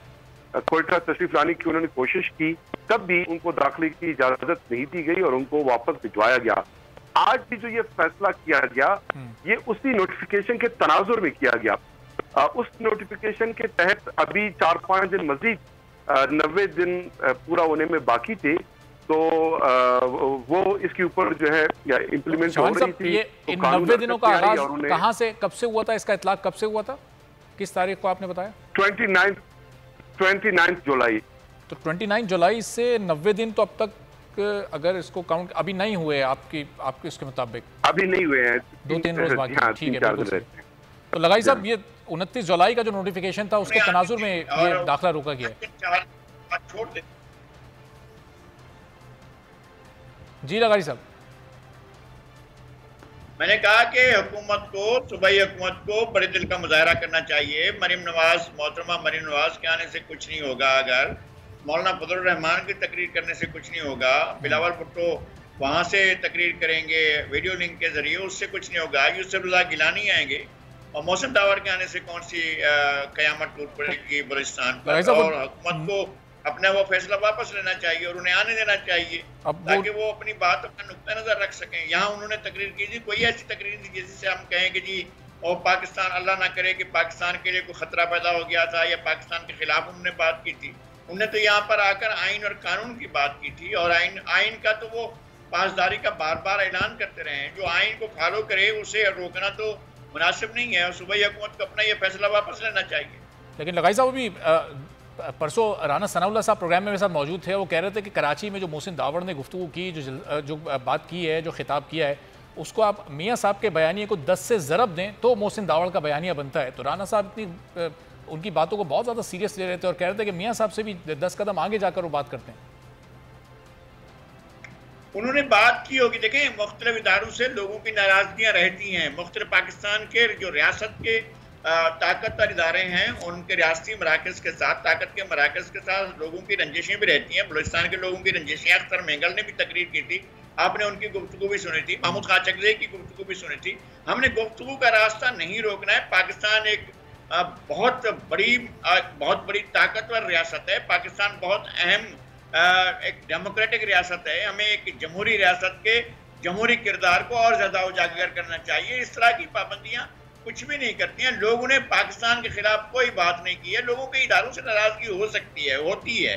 कोयटा तशरीफ लाने की उन्होंने कोशिश की, तब भी उनको दाखिले की इजाजत नहीं दी गई और उनको वापस भिजवाया गया। आज भी जो ये फैसला किया गया, ये उसी नोटिफिकेशन के तनाजुर में किया गया। उस नोटिफिकेशन के तहत अभी 4-5 दिन मजीद 90 दिन पूरा होने में बाकी थे, तो वो इसके ऊपर जो है या इम्प्लीमेंट हो रही थी। इन 90 दिनों का आगाज कहां से, कब से हुआ था? इसका इतलाक कब से हुआ था, किस तारीख को आपने बताया? 29 जुलाई। तो 29 जुलाई से 90 दिन तो अब तक अगर इसको काउंट अभी नहीं हुए, आपके इसके मुताबिक अभी नहीं हुए हैं, 2-3 रोज बाकी। ठीक है, बिल्कुल। तो लगाई साहब, ये 29 जुलाई का जो नोटिफिकेशन था उसके तनाजुर में ये दाखिला रोका गया है। जी लगाई साहब, मैंने कहा कि हुकूमत को, सूबाई हुकूमत को बड़े दिल का मुजाहरा करना चाहिए। मोहतरमा मरीम नवाज के आने से कुछ नहीं होगा, अगर मौलाना फजलुर रहमान की तकरीर करने से कुछ नहीं होगा, बिलावल भुट्टो वहाँ से तकरीर करेंगे वीडियो लिंक के जरिए, उससे कुछ नहीं होगा। यूसुफ रज़ा गिलानी आएंगे, और मोहसिन दावड़ के आने से कौन सी कयामत टूट पड़ेगी बलूचिस्तान पर। और हुकूमत को अपना वो फैसला वापस लेना चाहिए और उन्हें आने देना चाहिए, ताकि वो अपनी बात, अपना नुक्ता नजर रख सकें। यहाँ उन्होंने तकरीर की थी, कोई ऐसी तकरीर थी जिससे हम कहें कि जी और पाकिस्तान, अल्लाह ना करे कि पाकिस्तान के लिए कोई खतरा पैदा हो गया था या पाकिस्तान के खिलाफ उन्होंने बात की थी। उन्होंने तो यहाँ पर आकर आइन और कानून की बात की थी, और आइन का तो वो पासदारी का बार बार ऐलान करते रहे हैं। जो आइन को फॉलो करे उसे रोकना तो मुनासिब नहीं है, और सूबाई हुकूमत को अपना ये फैसला वापस लेना चाहिए। लेकिन लगाई साहब, अभी परसों राना सनाउल्लाह साहब प्रोग्राम में मेरे साथ मौजूद थे, वो कह रहे थे कि कराची में जो मोहसिन दावड़ ने गुफ्तगू की, जो बात की है, जो खिताब किया है, उसको आप मियाँ साहब के बयानिए को 10 से ज़रब दें तो मोहसिन दावड़ का बयानिया बनता है। तो राना साहब इतनी उनकी बातों को बहुत ज़्यादा सीरियस ले रहे थे और कह रहे थे कि मियाँ साहब से भी 10 कदम आगे जाकर वो बात करते हैं। उन्होंने बात की होगी। देखें, मुख्तलिफ इदारों से लोगों की नाराजगियाँ रहती हैं। मुख्तलिफ पाकिस्तान के जो रियासत के ताकतवर इदारे हैं, उनके रियासती मराकज़ के साथ, ताकत के मराकज़ के साथ लोगों की रंजिशें भी रहती हैं। बलूचिस्तान के लोगों की रंजिशें, अख्तर मेंगल ने भी तकरीर की थी, आपने उनकी गुफ्तगू भी सुनी थी, महमूद खान चकज़ई की गुफ्तगू भी सुनी थी। हमने गुफ्तगू का रास्ता नहीं रोकना है। पाकिस्तान एक बहुत बड़ी ताकतवर रियासत है। पाकिस्तान बहुत अहम एक डेमोक्रेटिक रियासत है। हमें एक जमहूरी रियासत के जमहूरी किरदार को और ज़्यादा उजागर करना चाहिए। इस तरह की पाबंदियाँ कुछ भी नहीं करती हैं। लोगों ने पाकिस्तान के खिलाफ कोई बात नहीं की है। लोगों के इदारों से नाराजगी हो सकती है, होती है,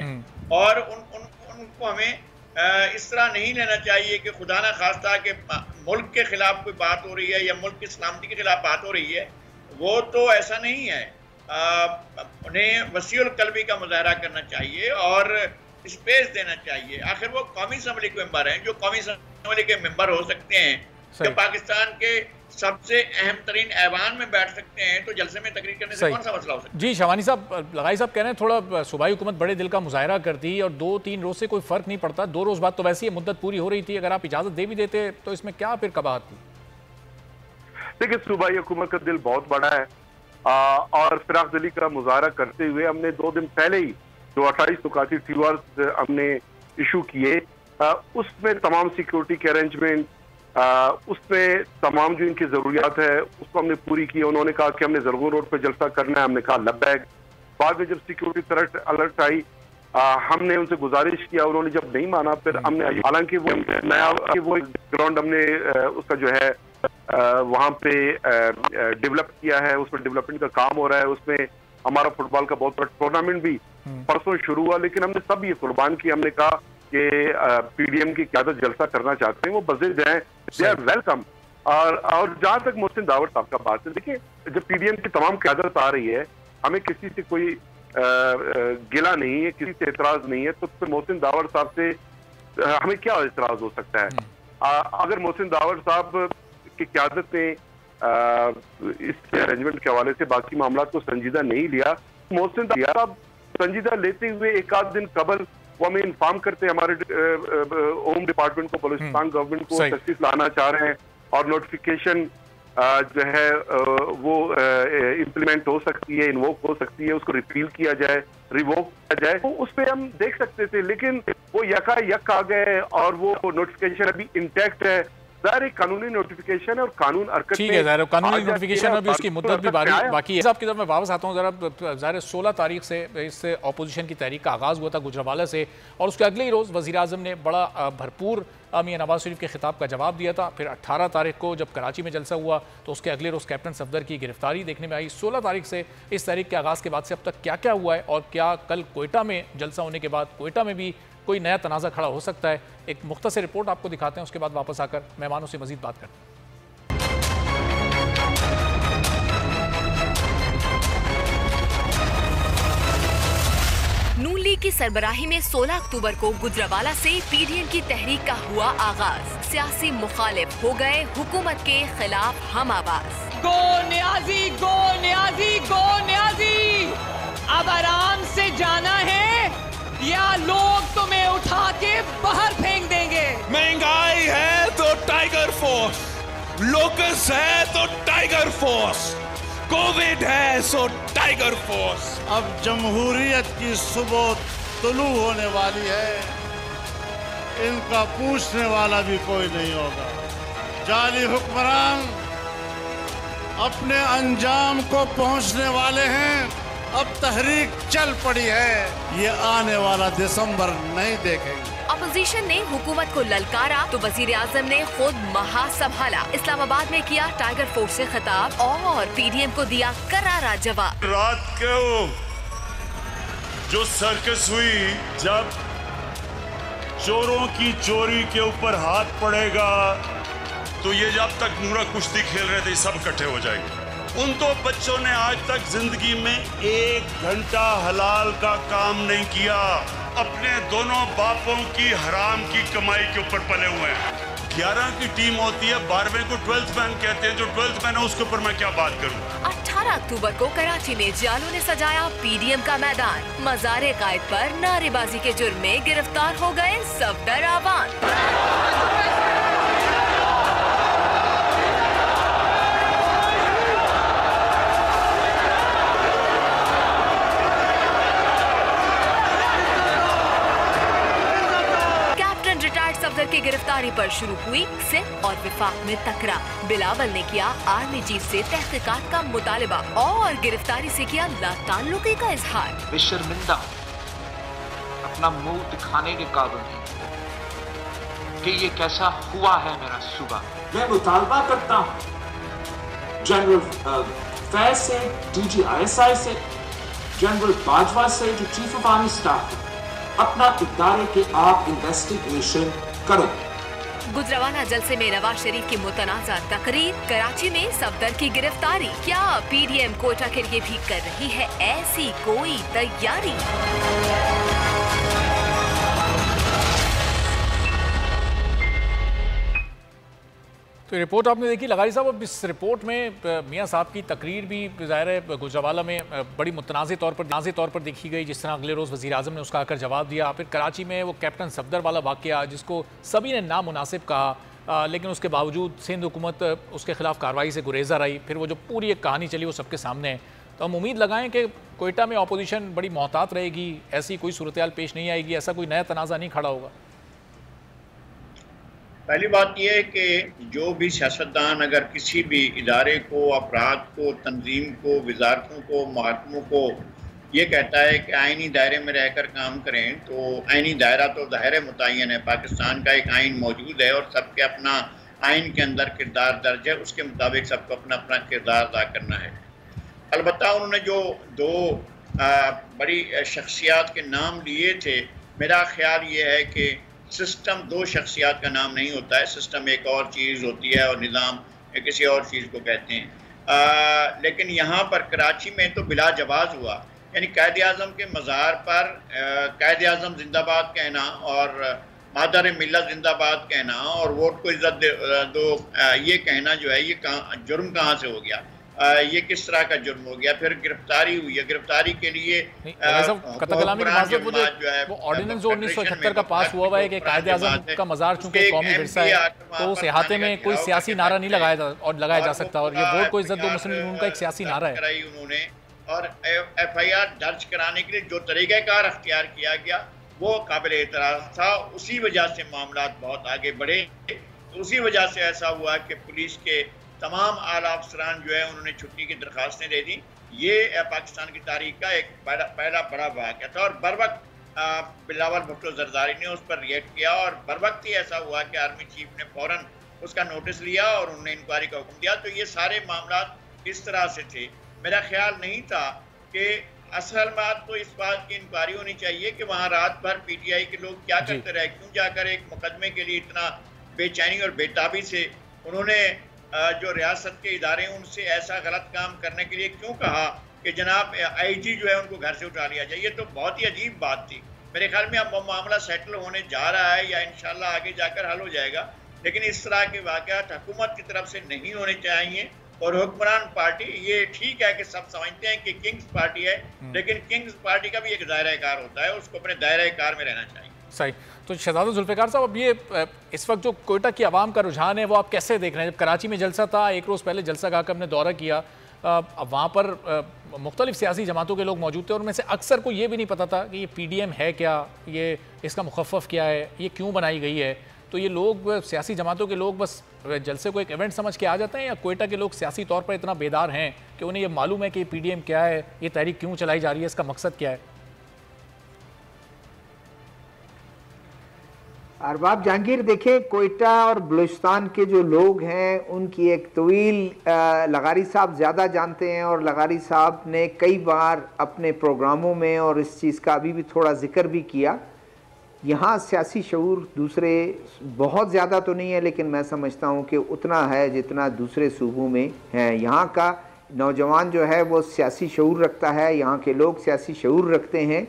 और उनको हमें इस तरह नहीं लेना चाहिए कि खुदा न खास्ता कि मुल्क के खिलाफ कोई बात हो रही है या मुल्क की सलामती के खिलाफ बात हो रही है। वो तो ऐसा नहीं है। उन्हें वसीउल कल्बी का मुजाहरा करना चाहिए और स्पेस देना चाहिए। आखिर वो कौमी असम्बली के मेंबर हैं, जो कौमी असम्बली के मेंबर हो सकते हैं, जो पाकिस्तान के सबसे अहम तरीन ऐवान में बैठ सकते हैं, तो जलसे में तकरीर करने से कौन सा मसला हो सकता है? जी शवानी साहब, लगाई साहब कह रहे हैं थोड़ा सूबाई हुकूमत बड़े दिल का मुजाहरा करती और 2-3 रोज से कोई फर्क नहीं पड़ता। 2 रोज बाद तो वैसे ही मुद्दत पूरी हो रही थी, अगर आप इजाजत दे भी देते तो इसमें क्या फिर कबाहत थी? देखिए, सूबाई हुकूमत का दिल बहुत बड़ा है और फिराक दिली का मुजाहरा करते हुए हमने 2 दिन पहले ही जो 28 नुकाती टीवर्स हमने इशू किए, उसमें तमाम सिक्योरिटी के अरेंजमेंट, उसमें तमाम जो इनकी ज़रूरियात है उसको हमने पूरी की। उन्होंने कहा कि हमने ज़रगून रोड पर जलसा करना है, हमने कहा लब्बैक। बाद में जब सिक्योरिटी थ्रेट अलर्ट आई, हमने उनसे गुजारिश किया, उन्होंने जब नहीं माना फिर हमने, हालांकि वो नया वो ग्राउंड हमने उसका जो है वहाँ पे डेवलप किया है, उसमें डेवलपमेंट का काम हो रहा है। उसमें हमारा फुटबॉल का बहुत बड़ा टूर्नामेंट भी परसों शुरू हुआ, लेकिन हमने सब ये कुर्बान की। हमने कहा कि पीडीएम की क़यादत जलसा करना चाहते हैं, वो बज़िद हैं, दे आर वेलकम। और जहाँ तक मोहसिन दावर साहब का बात है, देखिए जब पीडीएम की तमाम क़यादत आ रही है, हमें किसी से कोई गिला नहीं है, किसी से एतराज नहीं है, तो फिर मोहसिन दावर साहब से हमें क्या एतराज हो सकता है? अगर मोहसिन दावर साहब की क़यादत ने इस अरेंजमेंट के हवाले से बाकी मामला को संजीदा नहीं लिया, मोहसिन साहब संजीदा लेते हुए एक आध दिन कबल वो हमें इन्फॉर्म करते हैं, हमारे होम डिपार्टमेंट को, बलूचिस्तान गवर्नमेंट को तशरीफ लाना चाह रहे हैं और नोटिफिकेशन जो है वो इम्प्लीमेंट हो सकती है, इन्वोक हो सकती है, उसको रिपील किया जाए, रिवोक किया जाए, तो उस पर हम देख सकते थे। लेकिन वो यकायक आ गए और वो नोटिफिकेशन अभी इंटैक्ट है। ज़ाहिर कानूनी नोटिफिकेशन है और कानून हरकत, ठीक है, ज़ाहिर कानूनी नोटिफिकेशन में भी उसकी मुद्दत भी बाकी है। साहब की तरफ मैं वापस आता हूँ ज़रा। ज़ाहिर 16 तारीख से इस अपोजिशन की तहरीक का आगाज़ हुआ था गुजरावाला से, और उसके अगले ही रोज़ वज़ीर आज़म ने बड़ा भरपूर मियां नवाज शरीफ के खिताब का जवाब दिया था। फिर 18 तारीख को जब कराची में जलसा हुआ तो उसके अगले रोज़ कैप्टन सफदर की गिरफ्तारी देखने में आई। 16 तारीख से इस तहरीक के आगाज़ के बाद से अब तक क्या क्या हुआ है, और क्या कल कोयटा में जलसा होने के बाद कोयटा में भी कोई नया तनाज़ा खड़ा हो सकता है? एक मुख्तसर रिपोर्ट आपको दिखाते हैं, उसके बाद वापस आकर मेहमानों से मजीद बात करते हैं। नून लीग की सरबराही में 16 अक्टूबर को गुजरावाला से पीडीएम की तहरीक का हुआ आगाज। सियासी मुखालिफ हो गए हुकूमत के खिलाफ हम आवाज। गो न्याजी, गो न्याजी, गो न्याजी, अब आराम से जाना है या लोग तुम्हें उठा के बाहर फेंक देंगे। महंगाई है तो टाइगर फोर्स, लोकस है तो टाइगर फोर्स, कोविड है सो टाइगर फोर्स। अब जमहूरियत की सुबह तुलू होने वाली है, इनका पूछने वाला भी कोई नहीं होगा। जाली हुक्मरान अपने अंजाम को पहुंचने वाले हैं। अब तहरीक चल पड़ी है, ये आने वाला दिसंबर नहीं देखेंगे। अपोजिशन ने हुकूमत को ललकारा तो वजीर आजम ने खुद महा संभाला। इस्लामाबाद में किया टाइगर फोर्स से खिताब और पीडीएम को दिया करारा जवाब। रात को जो सर्कस हुई, जब चोरों की चोरी के ऊपर हाथ पड़ेगा तो ये जब तक नूरा कुश्ती खेल रहे थे सब इकट्ठे हो जाएंगे। उन दो बच्चों ने आज तक जिंदगी में 1 घंटा हलाल का काम नहीं किया, अपने दोनों बापों की हराम की कमाई के ऊपर पले हुए हैं। 11 की टीम होती है, 12वें को 12th मैन कहते हैं, जो 12th मैन है उसके ऊपर मैं क्या बात करूं। 18 अक्टूबर को कराची में जालों ने सजाया पीडीएम का मैदान। मज़ारे कायद पर नारेबाजी के जुर्म में गिरफ्तार हो गए सफदर आवान। सफदर की गिरफ्तारी पर शुरू हुई सिंध और विफाक में टकराव। बिलावल ने किया आर्मी चीफ से तहकीकात का मुतालिबा और गिरफ्तारी से किया लाताल्लुकी का इजहार। बेशर्मिंदा अपना मुंह दिखाने के काबिल नहीं कि ये कैसा हुआ है मेरा सूबा। मैं मुतालबा करता हूँ जनरल फैज से, DG ISI से, जनरल बाजवा से जो चीफ ऑफ आर्मी स्टाफ है, अपना इदारे के आप इन्वेस्टिगेशन करो। गुजरावाना जलसे में नवाज शरीफ की मुतनाज़ा तकरीर, कराची में सफदर की गिरफ्तारी, क्या पीडीएम कोटा के लिए भी कर रही है ऐसी कोई तैयारी? तो रिपोर्ट आपने देखी लगारी साहब। अब इस रिपोर्ट में मियां साहब की तकरीर भी ज़ाहिर है गुजरावाला में बड़ी मुतनाज़ तौर पर देखी गई, जिस तरह अगले रोज़ वज़ीर आज़म ने उसका आकर जवाब दिया। फिर कराची में वो कैप्टन सफदर वाला वाक़या जिसको सभी ने नामुनासिब कहा, लेकिन उसके बावजूद सिंध हुकूमत उसके खिलाफ कार्रवाई से गुरेज़ा रही। फिर वो जो पूरी एक कहानी चली वो सबके सामने है। तो हम उम्मीद लगाएं कि कोयटा में अपोजिशन बड़ी मोहतात रहेगी, ऐसी कोई सूरत हाल पेश नहीं आएगी, ऐसा कोई नया तनाज़ा नहीं खड़ा होगा। पहली बात यह है कि जो भी सियासतदान अगर किसी भी इदारे को, अफराद को, तंजीम को, वजारतों को, महकमों को ये कहता है कि आइनी दायरे में रहकर काम करें, तो आइनी दायरा तो ज़ाहिर मुतय्यन है। पाकिस्तान का एक आइन मौजूद है और सबके अपना आइन के अंदर किरदार दर्ज है, उसके मुताबिक सबको अपना अपना किरदार अदा करना है। अलबत्ता उन्होंने जो दो बड़ी शख्सियात के नाम लिए थे, मेरा ख्याल ये है कि सिस्टम दो शख्सियात का नाम नहीं होता है, सिस्टम एक और चीज़ होती है और निज़ाम किसी और चीज़ को कहते हैं। लेकिन यहाँ पर कराची में तो बिला जवाज़ हुआ, यानी कायद आज़म के मज़ार पर कायद आज़म जिंदाबाद कहना और मादर मिल्लत जिंदाबाद कहना और वोट को इज्जत दो ये कहना जो है, ये जुर्म कहाँ से हो गया? ये किस तरह का जुर्म हो गया? फिर गिरफ्तारी हुई है, गिरफ्तारी के लिए वो ऑर्डिनेंस जो 1971 का पास हुआ है कि कायदे आज़म का मज़ार चूंकि कौमी विरसा है, तो उस अहाते में कोई सियासी नारा नहीं लगाया जा सकता, और ये वोट को इज्जत दो मुस्लिम लीग का एक सियासी नारा है। उन्होंने और FIR दर्ज कराने के लिए जो तरीक़ाकार अख्तियार किया गया वो काबिल एतराज़ था। उसी वजह से मामला बहुत आगे बढ़े, तो उसी वजह से ऐसा हुआ कि पुलिस के तमाम आला अफसरान जो है उन्होंने छुट्टी की दरख्वास्तें दे दी। ये पाकिस्तान की तारीख का एक पहला बड़ा वाक़या था और बर वक्त बिलावल भुट्टो जरदारी ने उस पर रिएक्ट किया और बर वक्त ही ऐसा हुआ कि आर्मी चीफ ने फ़ौरन उसका नोटिस लिया और उन्होंने इंक्वायरी का हुक्म दिया। तो ये सारे मामला इस तरह से थे। मेरा ख्याल नहीं था कि असल बात तो इस बात की इंक्वायरी होनी चाहिए कि वहाँ रात भर PTI के लोग क्या करते रहे, क्यों जाकर एक मुकदमे के लिए इतना बेचैनी और बेताबी से उन्होंने जो रियासत के इदारे उनसे ऐसा गलत काम करने के लिए क्यों कहा कि जनाब IG जो है उनको घर से उठा लिया जाए। ये तो बहुत ही अजीब बात थी। मेरे ख्याल में अब मामला सेटल होने जा रहा है या इंशाल्लाह आगे जाकर हल हो जाएगा, लेकिन इस तरह के वाक़यात हुकूमत की तरफ से नहीं होने चाहिए। और हुक्मरान पार्टी, ये ठीक है कि सब समझते हैं कि किंग्स पार्टी है, लेकिन किंग्स पार्टी का भी एक दायरा कार होता है, उसको अपने दायरा कार में रहना चाहिए। सही। तो शहजाद जुल्फ़िकार साहब, अब ये इस वक्त जो कोयटा की आवाम का रुझान है वो आप कैसे देख रहे हैं? जब कराची में जलसा था, एक रोज़ पहले जलसा गाह का हमने दौरा किया, अब वहाँ पर मुख्तलिफ सियासी जमातों के लोग मौजूद थे और उनमें से अक्सर को ये भी नहीं पता था कि ये PDM है क्या, ये इसका मुखफ़फ़ क्या है, ये क्यों बनाई गई है। तो ये लोग सियासी जमातों के लोग बस जलसे को एक इवेंट समझ के आ जाते हैं, या कोयटा के लोग सियासी तौर पर इतना बेदार हैं कि उन्हें ये मालूम है कि ये PDM क्या है, ये तहरीक क्यों चलाई जा रही है, इसका मकसद क्या है? अरबाब जहांगीर, देखें कोयटा और बलूचिस्तान के जो लोग हैं उनकी एक तवील लगारी साहब ज़्यादा जानते हैं, और लगारी साहब ने कई बार अपने प्रोग्रामों में और इस चीज़ का अभी भी थोड़ा जिक्र भी किया। यहाँ सियासी शऊर दूसरे बहुत ज़्यादा तो नहीं है, लेकिन मैं समझता हूँ कि उतना है जितना दूसरे सूबों में है। यहाँ का नौजवान जो है वो सियासी शऊर रखता है, यहाँ के लोग सियासी शऊर रखते हैं,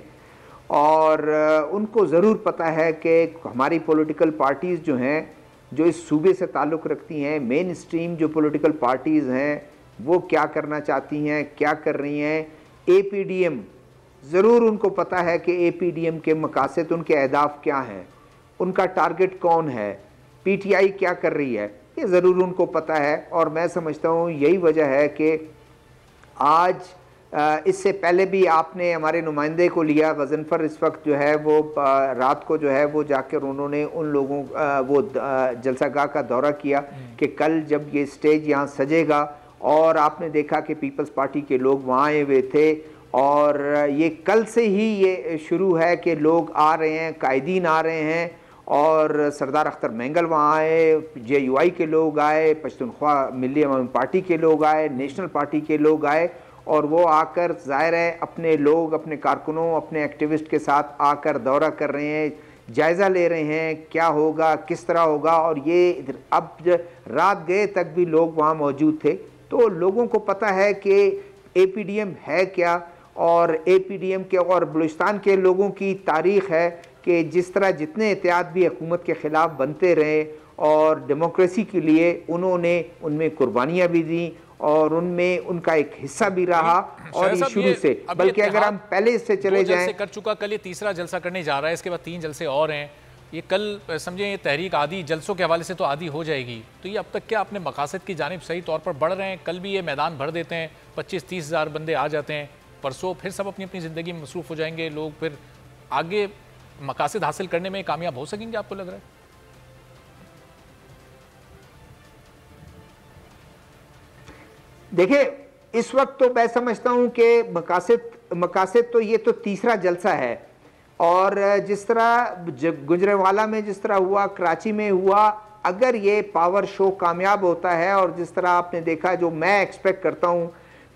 और उनको ज़रूर पता है कि हमारी पॉलिटिकल पार्टीज़ जो हैं, जो इस सूबे से ताल्लुक़ रखती हैं, मेन स्ट्रीम जो पॉलिटिकल पार्टीज़ हैं, वो क्या करना चाहती हैं, क्या कर रही हैं। APDM ज़रूर उनको पता है कि APDM के मकासद, उनके अहदाफ क्या हैं, उनका टारगेट कौन है, PTI क्या कर रही है, ये ज़रूर उनको पता है। और मैं समझता हूँ यही वजह है कि आज इससे पहले भी आपने हमारे नुमाइंदे को लिया, गज़नफ़र इस वक्त जो है वो रात को जो है वो जाकर उन्होंने उन लोगों वो जलसागाह का दौरा किया कि कल जब ये स्टेज यहाँ सजेगा, और आपने देखा कि पीपल्स पार्टी के लोग वहाँ आए हुए थे, और ये कल से ही ये शुरू है कि लोग आ रहे हैं, कायदीन आ रहे हैं, और सरदार अख्तर मैंगल वहाँ आए, JUI के लोग आए, पश्तूनख्वा मिली अवामी पार्टी के लोग आए, नेशनल पार्टी के लोग आए, और वो आकर ज़ाहिर है अपने लोग, अपने कारकुनों, अपने एक्टिविस्ट के साथ आकर दौरा कर रहे हैं, जायज़ा ले रहे हैं क्या होगा, किस तरह होगा। और ये अब रात गए तक भी लोग वहाँ मौजूद थे, तो लोगों को पता है कि APDM है क्या, और APDM के और बलूचिस्तान के लोगों की तारीख़ है कि जिस तरह जितने एहतियात भी हुकूमत के ख़िलाफ़ बनते रहे और डेमोक्रेसी के लिए उन्होंने उनमें कुर्बानियाँ भी दी और उनमें उनका एक हिस्सा भी रहा। और ये शुरू से, बल्कि अगर हम पहले इससे चले जाएं, कर चुका, कल ये तीसरा जलसा करने जा रहा है, इसके बाद 3 जलसे और हैं। ये कल समझें ये तहरीक आदि जलसों के हवाले से तो आदि हो जाएगी, तो ये अब तक क्या अपने मकासद की जानिब सही तौर पर बढ़ रहे हैं? कल भी ये मैदान भर देते हैं, 25-30 हज़ार बंदे आ जाते हैं, परसों फिर सब अपनी अपनी ज़िंदगी में मसरूफ़ हो जाएंगे, लोग फिर आगे मकासद हासिल करने में कामयाब हो सकेंगे, आपको लग रहा है? देखिए, इस वक्त तो मैं समझता हूं कि मकासद तो ये तो तीसरा जलसा है, और जिस तरह गुजरेवाला में जिस तरह हुआ, कराची में हुआ, अगर ये पावर शो कामयाब होता है और जिस तरह आपने देखा, जो मैं एक्सपेक्ट करता हूं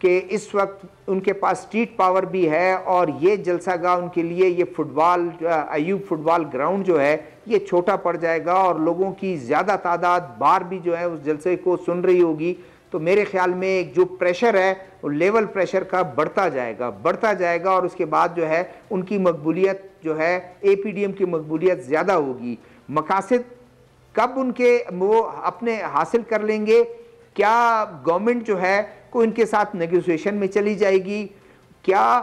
कि इस वक्त उनके पास स्ट्रीट पावर भी है, और ये जलसागाह उनके लिए, ये फुटबॉल अयूब फुटबॉल ग्राउंड जो है ये छोटा पड़ जाएगा और लोगों की ज़्यादा तादाद बाहर भी जो है उस जलसे को सुन रही होगी, तो मेरे ख्याल में जो प्रेशर है वो लेवल प्रेशर का बढ़ता जाएगा और उसके बाद जो है उनकी मकबूलियत जो है, APDM की मकबूलियत ज़्यादा होगी। मकासद कब उनके वो अपने हासिल कर लेंगे? क्या गवर्नमेंट जो है को इनके साथ नेगोशिएशन में चली जाएगी? क्या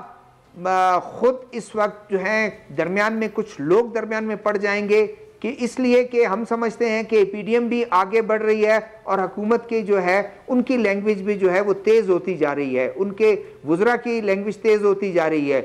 खुद इस वक्त जो है दरमियान में कुछ लोग दरमियान में पड़ जाएंगे कि इसलिए कि हम समझते हैं कि APDM भी आगे बढ़ रही है और हुकूमत की जो है उनकी लैंग्वेज भी जो है वो तेज़ होती जा रही है, उनके वुज़रा की लैंग्वेज तेज़ होती जा रही है।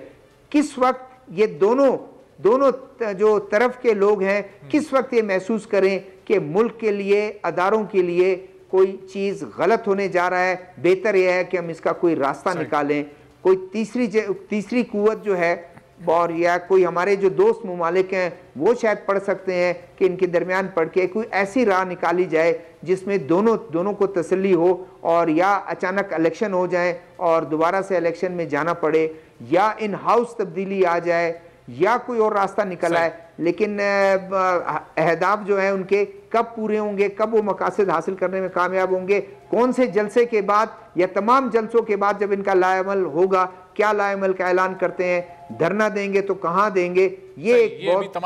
किस वक्त ये दोनों जो तरफ के लोग हैं, किस वक्त ये महसूस करें कि मुल्क के लिए, अदारों के लिए कोई चीज़ गलत होने जा रहा है, बेहतर यह है कि हम इसका कोई रास्ता निकालें, कोई तीसरी कुव्वत जो है, और या कोई हमारे जो दोस्त मुमालिक हैं वो शायद पढ़ सकते हैं कि इनके दरमियान पढ़ के कोई ऐसी राह निकाली जाए जिसमें दोनों को तसल्ली हो, और या अचानक इलेक्शन हो जाए और दोबारा से इलेक्शन में जाना पड़े, या इन हाउस तब्दीली आ जाए, या कोई और रास्ता निकल आए। लेकिन अहदाफ जो है उनके कब पूरे होंगे, कब वो मकासद हासिल करने में कामयाब होंगे, कौन से जलसे के बाद या तमाम जलसों के बाद जब इनका लाएमल होगा, क्या लाएमल का ऐलान करते हैं, धरना देंगे तो कहाँ देंगे, ये एक बहुत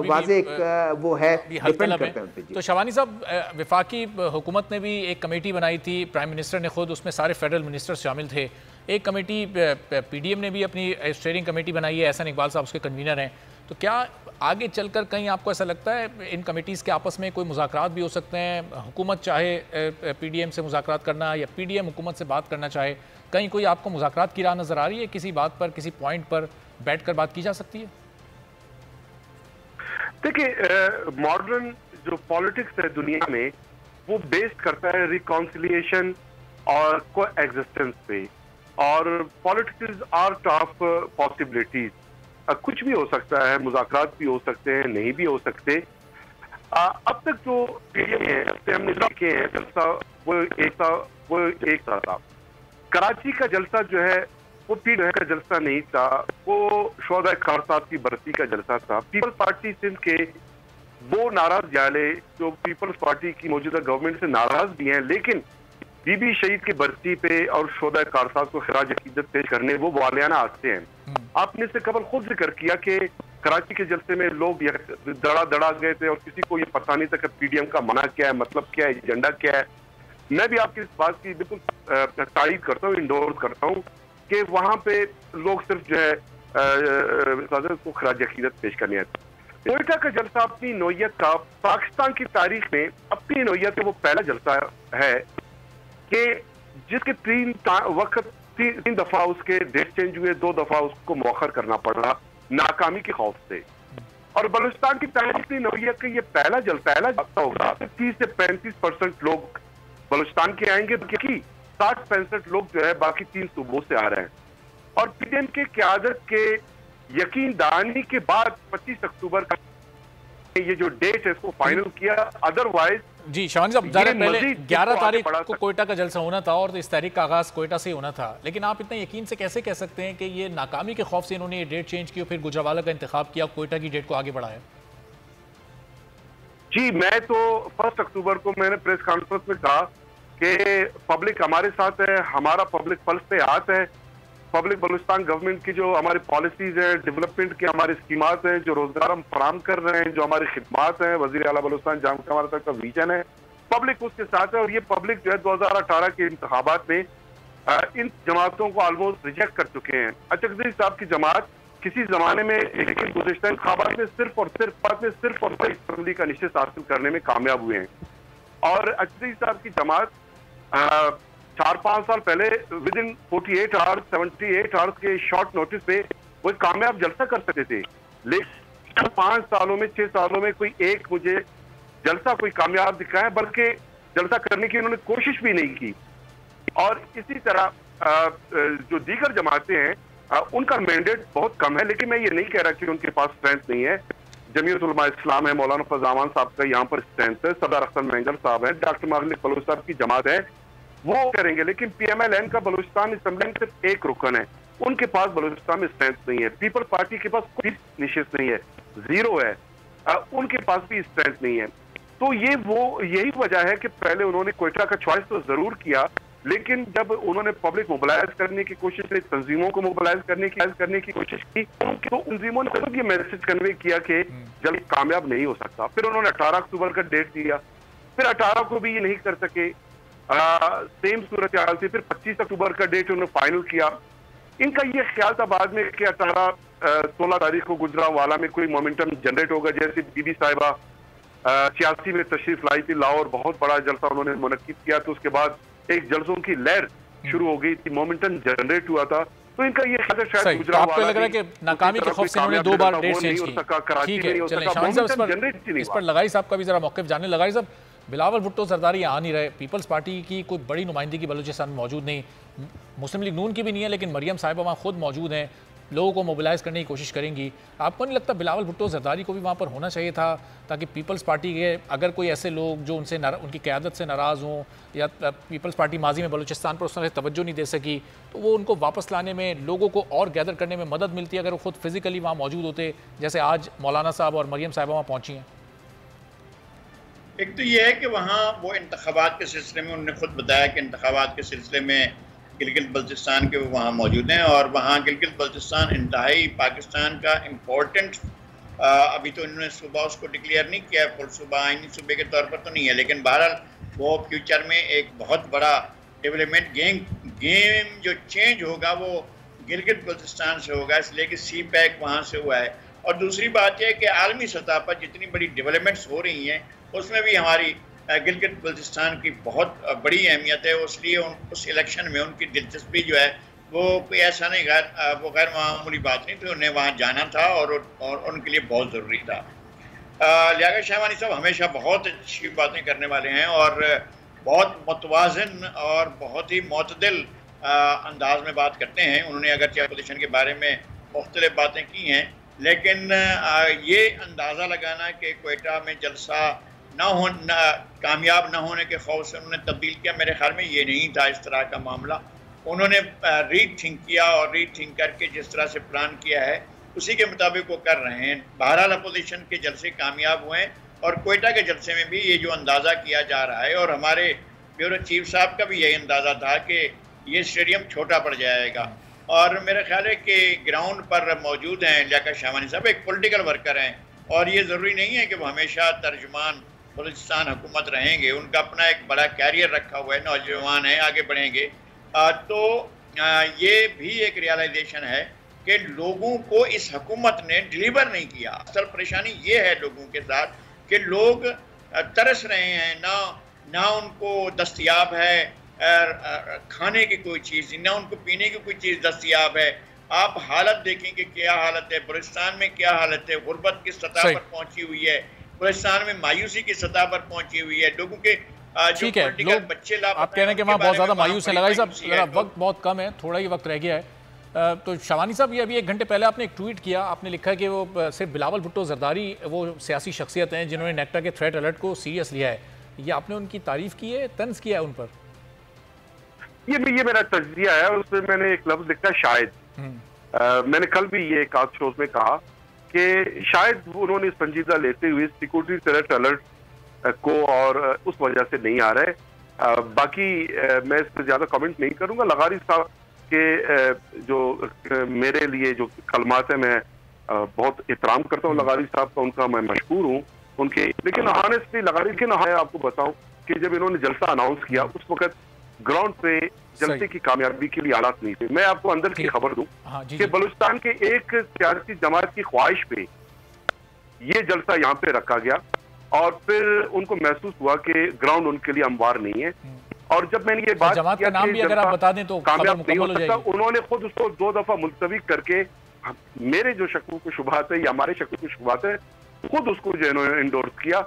वाज़े वो है, डिपेंड करता है। तो शवानी साहब, वफाकी हुकूमत ने भी एक कमेटी बनाई थी, प्राइम मिनिस्टर ने खुद, उसमें सारे फेडरल मिनिस्टर शामिल थे। एक कमेटी PDM ने भी अपनी स्टीयरिंग कमेटी बनाई है, एहसन इकबाल साहब उसके कन्वीनर हैं। तो क्या आगे चलकर कहीं आपको ऐसा लगता है इन कमेटीज़ के आपस में कोई मुज़ाकरात भी हो सकते हैं? हुकूमत चाहे PDM से मुज़ाकरात करना या PDM हुकूमत से बात करना चाहे, कहीं कोई आपको मुज़ाकरात की राह नज़र आ रही है? किसी बात पर, किसी पॉइंट पर बैठकर बात की जा सकती है? देखिए, मॉडर्न जो पॉलिटिक्स है दुनिया में वो बेस्ड करता है रिकॉन्सिलिएशन और को एग्जिस्टेंस पे, और politics is art of possibilities. कुछ भी हो सकता है, मुज़ाकरात भी हो सकते हैं, नहीं भी हो सकते। अब तक जो PDM है हमने देखे हैं जलसा, वो एक था। कराची का जलसा जो है वो PDM का जलसा नहीं था, वो शोहदा खार साहब की बरसी का जलसा था। पीपल्स पार्टी सिंध के वो नाराज जाले जो पीपल्स पार्टी की मौजूदा गवर्नमेंट से नाराज भी हैं, लेकिन बीबी शहीद की बरसी पे और शोहदा खार साहब को खराज अकीदत पेश करने वो वालियाना आते हैं। आपने से कबल खुद जिक्र किया कि कराची के जलसे में लोग दड़ा गए थे और किसी को ये पता नहीं था कि PDM का मना क्या है, मतलब क्या है, एजेंडा क्या है। मैं भी आपकी इस बात की बिल्कुल तारीफ करता हूँ, इंडोर्स करता हूँ कि वहाँ पे लोग सिर्फ जो है को खराज अकीदत पेश करने आते। कोयटा का जलसा अपनी नौयत का पाकिस्तान की तारीख में अपनी नौयत का वो पहला जलसा है कि जिसके तीन दफा उसके डेट चेंज हुए, 2 दफा उसको मौखर करना पड़ा नाकामी के खौफ से। और बलूचिस्तान की तारीख की नौयत का ये पहला जलसा होगा। 30 से 35% लोग बलूचिस्तान के आएंगे, क्योंकि 60-65 लोग जो है बाकी 3 सूबों से आ रहे हैं। और PDM के क़यादत के यकीन दहानी के बाद 25 अक्टूबर का ये जो डेट है इसको फाइनल किया, अदरवाइज जी शाबानी साहब, पहले 11 तारीख को कोयटा का जलसा होना था और इस तारीख का आगाज कोयटा से होना था, लेकिन आप इतना यकीन से कैसे कह सकते हैं कि ये नाकामी के खौफ से इन्होंने ये डेट चेंज की और फिर गुजरावाला का इंतखाब किया, कोयटा की डेट को आगे बढ़ाया? जी मैं तो 1 अक्टूबर को मैंने प्रेस कॉन्फ्रेंस में कहा कि पब्लिक हमारे साथ है, हमारा पब्लिक पल्स पे हाथ है, पब्लिक बलूचिस्तान गवर्नमेंट की जो हमारी पॉलिसीज है, डेवलपमेंट की हमारी स्कीमात हैं, जो रोजगार हम फराम कर रहे हैं, जो हमारी खिदमात हैं, वजीर आला बलूचिस्तान जहां हमारा तक का विजन है, पब्लिक उसके साथ है। और ये पब्लिक जो है 2018 के इंतखाबात में इन जमातों को ऑलमोस्ट रिजेक्ट कर चुके हैं। अचकज़ई साहब की जमात किसी जमाने में, लेकिन गुज़िश्ता इंतखाबात में सिर्फ और सिर्फ असम्बली का निशिस्त हासिल करने में कामयाब हुए हैं। और अचकज़ई साहब की जमात 4-5 साल पहले विद इन 48 आवर्स 78 आवर्स के शॉर्ट नोटिस पे वो कामयाब जलसा कर सकते थे, लेकिन 5 सालों में 6 सालों में कोई एक मुझे जलसा कोई कामयाब दिखाया, बल्कि जलसा करने की उन्होंने कोशिश भी नहीं की। और इसी तरह जो दीगर जमातें हैं उनका मैंडेट बहुत कम है, लेकिन मैं ये नहीं कह रहा कि उनके पास स्ट्रेंथ नहीं है। जमीयत उलमा इस्लाम है, मौलाना फजामान साहब का यहाँ पर स्ट्रेंथ है, सदर अख्तर मैंगल साहब है, डॉक्टर मालिक बलूच साहब की जमात है, वो करेंगे। लेकिन PMLN का बलूचिस्तान असेंबली में सिर्फ एक रुकन है, उनके पास बलूचिस्तान में स्ट्रेंथ नहीं है। पीपल्स पार्टी के पास कोई निशिस्त नहीं है, जीरो है, उनके पास भी स्ट्रेंथ नहीं है। तो यही वजह है कि पहले उन्होंने कोयटा का चॉइस तो जरूर किया, लेकिन जब उन्होंने पब्लिक मोबिलाइज करने की कोशिश की, तंजीमों को मोबिलाइज करने की कोशिश की, तो तंजीमों ने खुद ये मैसेज कन्वे किया कि जल्द कामयाब नहीं हो सकता। फिर उन्होंने 18 अक्टूबर का डेट दिया, फिर 18 को भी ये नहीं कर सके, सेम सूरत हाल थी। फिर 25 अक्टूबर का डेट उन्होंने फाइनल किया। इनका ये ख्याल था बाद में कि 16 तारीख को गुजरावाला में कोई मोमेंटम जनरेट होगा, जैसे बीबी साहिबा 86 में तशरीफ लाई थी लाहौर, बहुत बड़ा जलसा उन्होंने मुनक्किद किया, तो उसके बाद एक जलसों की लहर शुरू हो गई थी, मोमेंटम जनरेट हुआ था। तो इनका ये ख्याल है शायद गुजरावाला, आपको लग रहा है कि नाकामी के खौफ से इन्होंने 2 बार डेट चेंज की। ठीक है, चलें शाबानी साहब, इस पर लगाई साहब का भी जरा मौक़िफ़ जाने। लगाई साहब, बिलावल भुट्टो जरदारी आ नहीं रहे, पीपल्स पार्टी की कोई बड़ी नुमाइंदगी बलूचिस्तान में मौजूद नहीं, मुस्लिम लीग नून की भी नहीं है, लेकिन मरियम साहिबा वहाँ खुद मौजूद हैं, लोगों को मोबिलाइज करने की कोशिश करेंगी। आपको नहीं लगता बिलावल भुट्टो जरदारी को भी वहाँ पर होना चाहिए था, ताकि पीपल्स पार्टी के अगर कोई ऐसे लोग जो उनसे उनकी क़यादत से नाराज़ हों, या पीपल्स पार्टी माजी में बलूचिस्तान पर उस तरह से तवज्जो नहीं दे सकी, तो वो उनको वापस लाने में, लोगों को और गैदर करने में मदद मिलती है अगर वो खुद फिजिकली वहाँ मौजूद होते, जैसे आज मौलाना साहब और मरियम साहिबा वहाँ पहुँची हैं? एक तो ये है कि वहाँ वो इंतखाबात के सिलसिले में उन्होंने खुद बताया कि इंतखाबात के सिलसिले में गिलगित बल्तिस्तान के वो वहाँ मौजूद हैं, और वहाँ गिलगित बल्तिस्तान इंतहाई पाकिस्तान का इम्पोर्टेंट, अभी तो इन्होंने सूबा उसको डिक्लेयर नहीं किया, फुल सूबा आइनी सूबे के तौर पर तो नहीं है, लेकिन बहरहाल वो फ्यूचर में एक बहुत बड़ा डेवलपमेंट गेम जो चेंज होगा वो गिलगित बल्तिस्तान से होगा, इसलिए कि CPEC वहाँ से हुआ है। और दूसरी बात यह कि आलमी सतह पर जितनी बड़ी डेवलपमेंट्स हो रही हैं उसमें भी हमारी गिलगित बल्तिस्तान की बहुत बड़ी अहमियत है, इसलिए उस इलेक्शन में उनकी दिलचस्पी जो है वो कोई ऐसा नहीं, वो गैर मामूली बात नहीं थी, उन्हें वहाँ जाना था और उनके लिए बहुत ज़रूरी था। लियाकत शहबानी साहब हमेशा बहुत अच्छी बातें करने वाले हैं और बहुत मुतवाज़िन और बहुत ही मुतदिल अंदाज में बात करते हैं। उन्होंने अगरचे अपोजिशन के बारे में मुख्तलिफ बातें की हैं, लेकिन ये अंदाज़ा लगाना कि कोयटा में जलसा कामयाब न होने के खौफ से उन्होंने तब्दील किया, मेरे ख्याल में ये नहीं था इस तरह का मामला। उन्होंने रीथिंक किया और रीथिंक करके जिस तरह से प्लान किया है उसी के मुताबिक वो कर रहे हैं। बहरहाल अपोजिशन के जलसे कामयाब हुए हैं और कोयटा के जलसे में भी ये जो अंदाज़ा किया जा रहा है, और हमारे ब्यूरो चीफ साहब का भी यही अंदाज़ा था कि ये स्टेडियम छोटा पड़ जाएगा। और मेरा ख्याल है कि ग्राउंड पर मौजूद हैं लियाकत शहबानी साहब, एक पॉलिटिकल वर्कर हैं, और ये ज़रूरी नहीं है कि वो हमेशा तर्जुमान बलूचिस्तान हुकूमत रहेंगे, उनका अपना एक बड़ा कैरियर रखा हुआ है, नौजवान है, आगे बढ़ेंगे। तो ये भी एक रियलाइजेशन है कि लोगों को इस हुकूमत ने डिलीवर नहीं किया। असल परेशानी ये है लोगों के साथ कि लोग तरस रहे हैं, ना उनको दस्तयाब है खाने की कोई चीज़, ना उनको पीने की कोई चीज़ दस्तयाब है। आप हालत देखें कि क्या हालत है बलूचिस्तान में, क्या हालत है, गुर्बत की सतह पर पहुंची हुई है, बलूचिस्तान में मायूसी की सतह पर पहुंची हुई है, लोगों के ठीक है, बच्चे आप कह रहे हैं कि वहाँ बहुत ज़्यादा मायूस है। लगाई साहब वक्त बहुत कम है, थोड़ा ही वक्त रह गया है, तो शवानी साहब, ये अभी 1 घंटे पहले आपने एक ट्वीट किया, आपने लिखा है कि वो सिर्फ बिलावल भुट्टो जरदारी वो सियासी शख्सियत हैं जिन्होंने नेक्टा के थ्रेट अलर्ट को सीरियस लिया है। ये आपने उनकी तारीफ की है, तंज किया है उन पर? ये मेरा तज्जिया है, उसमें मैंने एक लफ्ज लिखा शायद। मैंने कल भी ये एक शोज में कहा कि शायद उन्होंने संजीदा लेते हुए सिक्योरिटी थ्रेट अलर्ट को और उस वजह से नहीं आ रहे। बाकी मैं इस पर ज्यादा कमेंट नहीं करूंगा। लगारी साहब के जो मेरे लिए जो कलमात है, मैं बहुत एहतराम करता हूँ लगारी साहब का, उनका मैं मशहूर हूँ उनके। लेकिन ऑनेस्टली लगारी के ना आपको बताऊं कि जब इन्होंने जलसा अनाउंस किया उस वक्त ग्राउंड पे जलसे की कामयाबी के लिए हालात नहीं थे। मैं आपको अंदर की खबर दूं कि बलूचिस्तान के एक सियासी जमात की ख्वाहिश पे ये जलसा यहाँ पे रखा गया और फिर उनको महसूस हुआ कि ग्राउंड उनके लिए हमवार नहीं है। और जब मैंने ये बात जमात का नाम भी अगर आप बता दें तो कामयाब नहीं हो सकता, उन्होंने खुद उसको 2 दफा मुलतवी करके मेरे जो शक्कों को शुबहात है या हमारे शक्कों को शुबहात है, खुद उसको जो है इंडोर्स किया।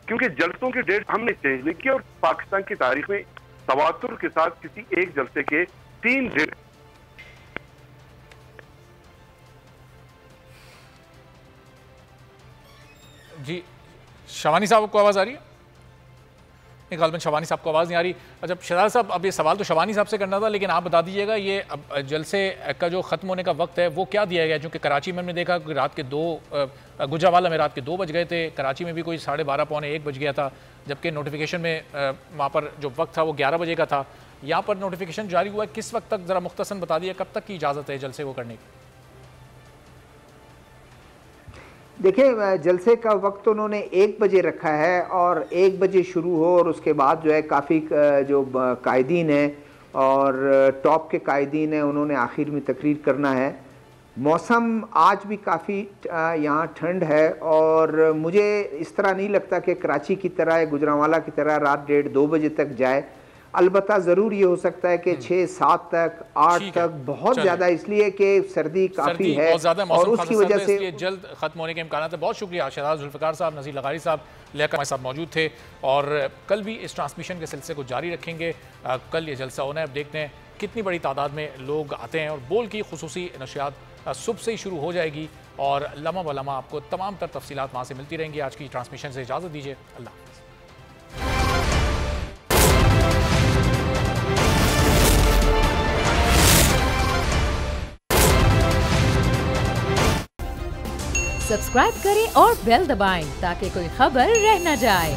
क्योंकि जलसों की डेट हमने चेंज नहीं की और पाकिस्तान की तारीख में तवातुर के साथ किसी एक जलसे के 3 डेट। जी शवानी साहब को आवाज आ रही है? गालबन शवानी साहब को आवाज़ नहीं आ रही। अच्छा शहजाद साहब, अब ये सवाल तो शवानी साहब से करना था, लेकिन आप बता दीजिएगा ये अब जलसे का जो ख़त्म होने का वक्त है वो क्या दिया गया? क्योंकि कराची में हमने देखा कि रात के 2 गुजरावाला में रात के 2 बज गए थे, कराची में भी कोई 12:30 पौने 1 बज गया था, जबकि नोटिफिकेशन में वहाँ पर जो वक्त था वो 11 बजे का था। यहाँ पर नोटिफिकेशन जारी हुआ है, किस वक्त तक, ज़रा मुख्तसर बता दिया कब तक की इजाज़त है जलसे को करने की? देखिए, जलसे का वक्त उन्होंने 1 बजे रखा है और 1 बजे शुरू हो और उसके बाद जो है काफ़ी जो कायदीन हैं और टॉप के कायदीन हैं उन्होंने आखिर में तकरीर करना है। मौसम आज भी काफ़ी यहाँ ठंड है और मुझे इस तरह नहीं लगता कि कराची की तरह या गुजरांवाला की तरह रात 1:30-2 बजे तक जाए। अलबत्ता ज़रूर ये हो सकता है कि 6-7 तक 8 तक बहुत ज़्यादा, इसलिए कि सर्दी काफ़ी है और उसकी वजह से जल्द खत्म होने के इम्कान है। बहुत शुक्रिया शहजाद जुल्फ़िकार साहब, नज़ीर लगारी साहब, लेकर हमारे साथ मौजूद थे और कल भी इस ट्रांसमिशन के सिलसिले को जारी रखेंगे। कल ये जलसा होना है, अब देखते हैं कितनी बड़ी तादाद में लोग आते हैं और बोल की खुसूसी नशियात सुबह से ही शुरू हो जाएगी और लम्हा ब लम्हा आपको तमाम तर तफसीलात वहाँ से मिलती रहेंगी। आज की ट्रांसमिशन से इजाज़त दीजिए, अल्लाह। सब्सक्राइब करें और बेल दबाएं ताकि कोई खबर रह न जाए।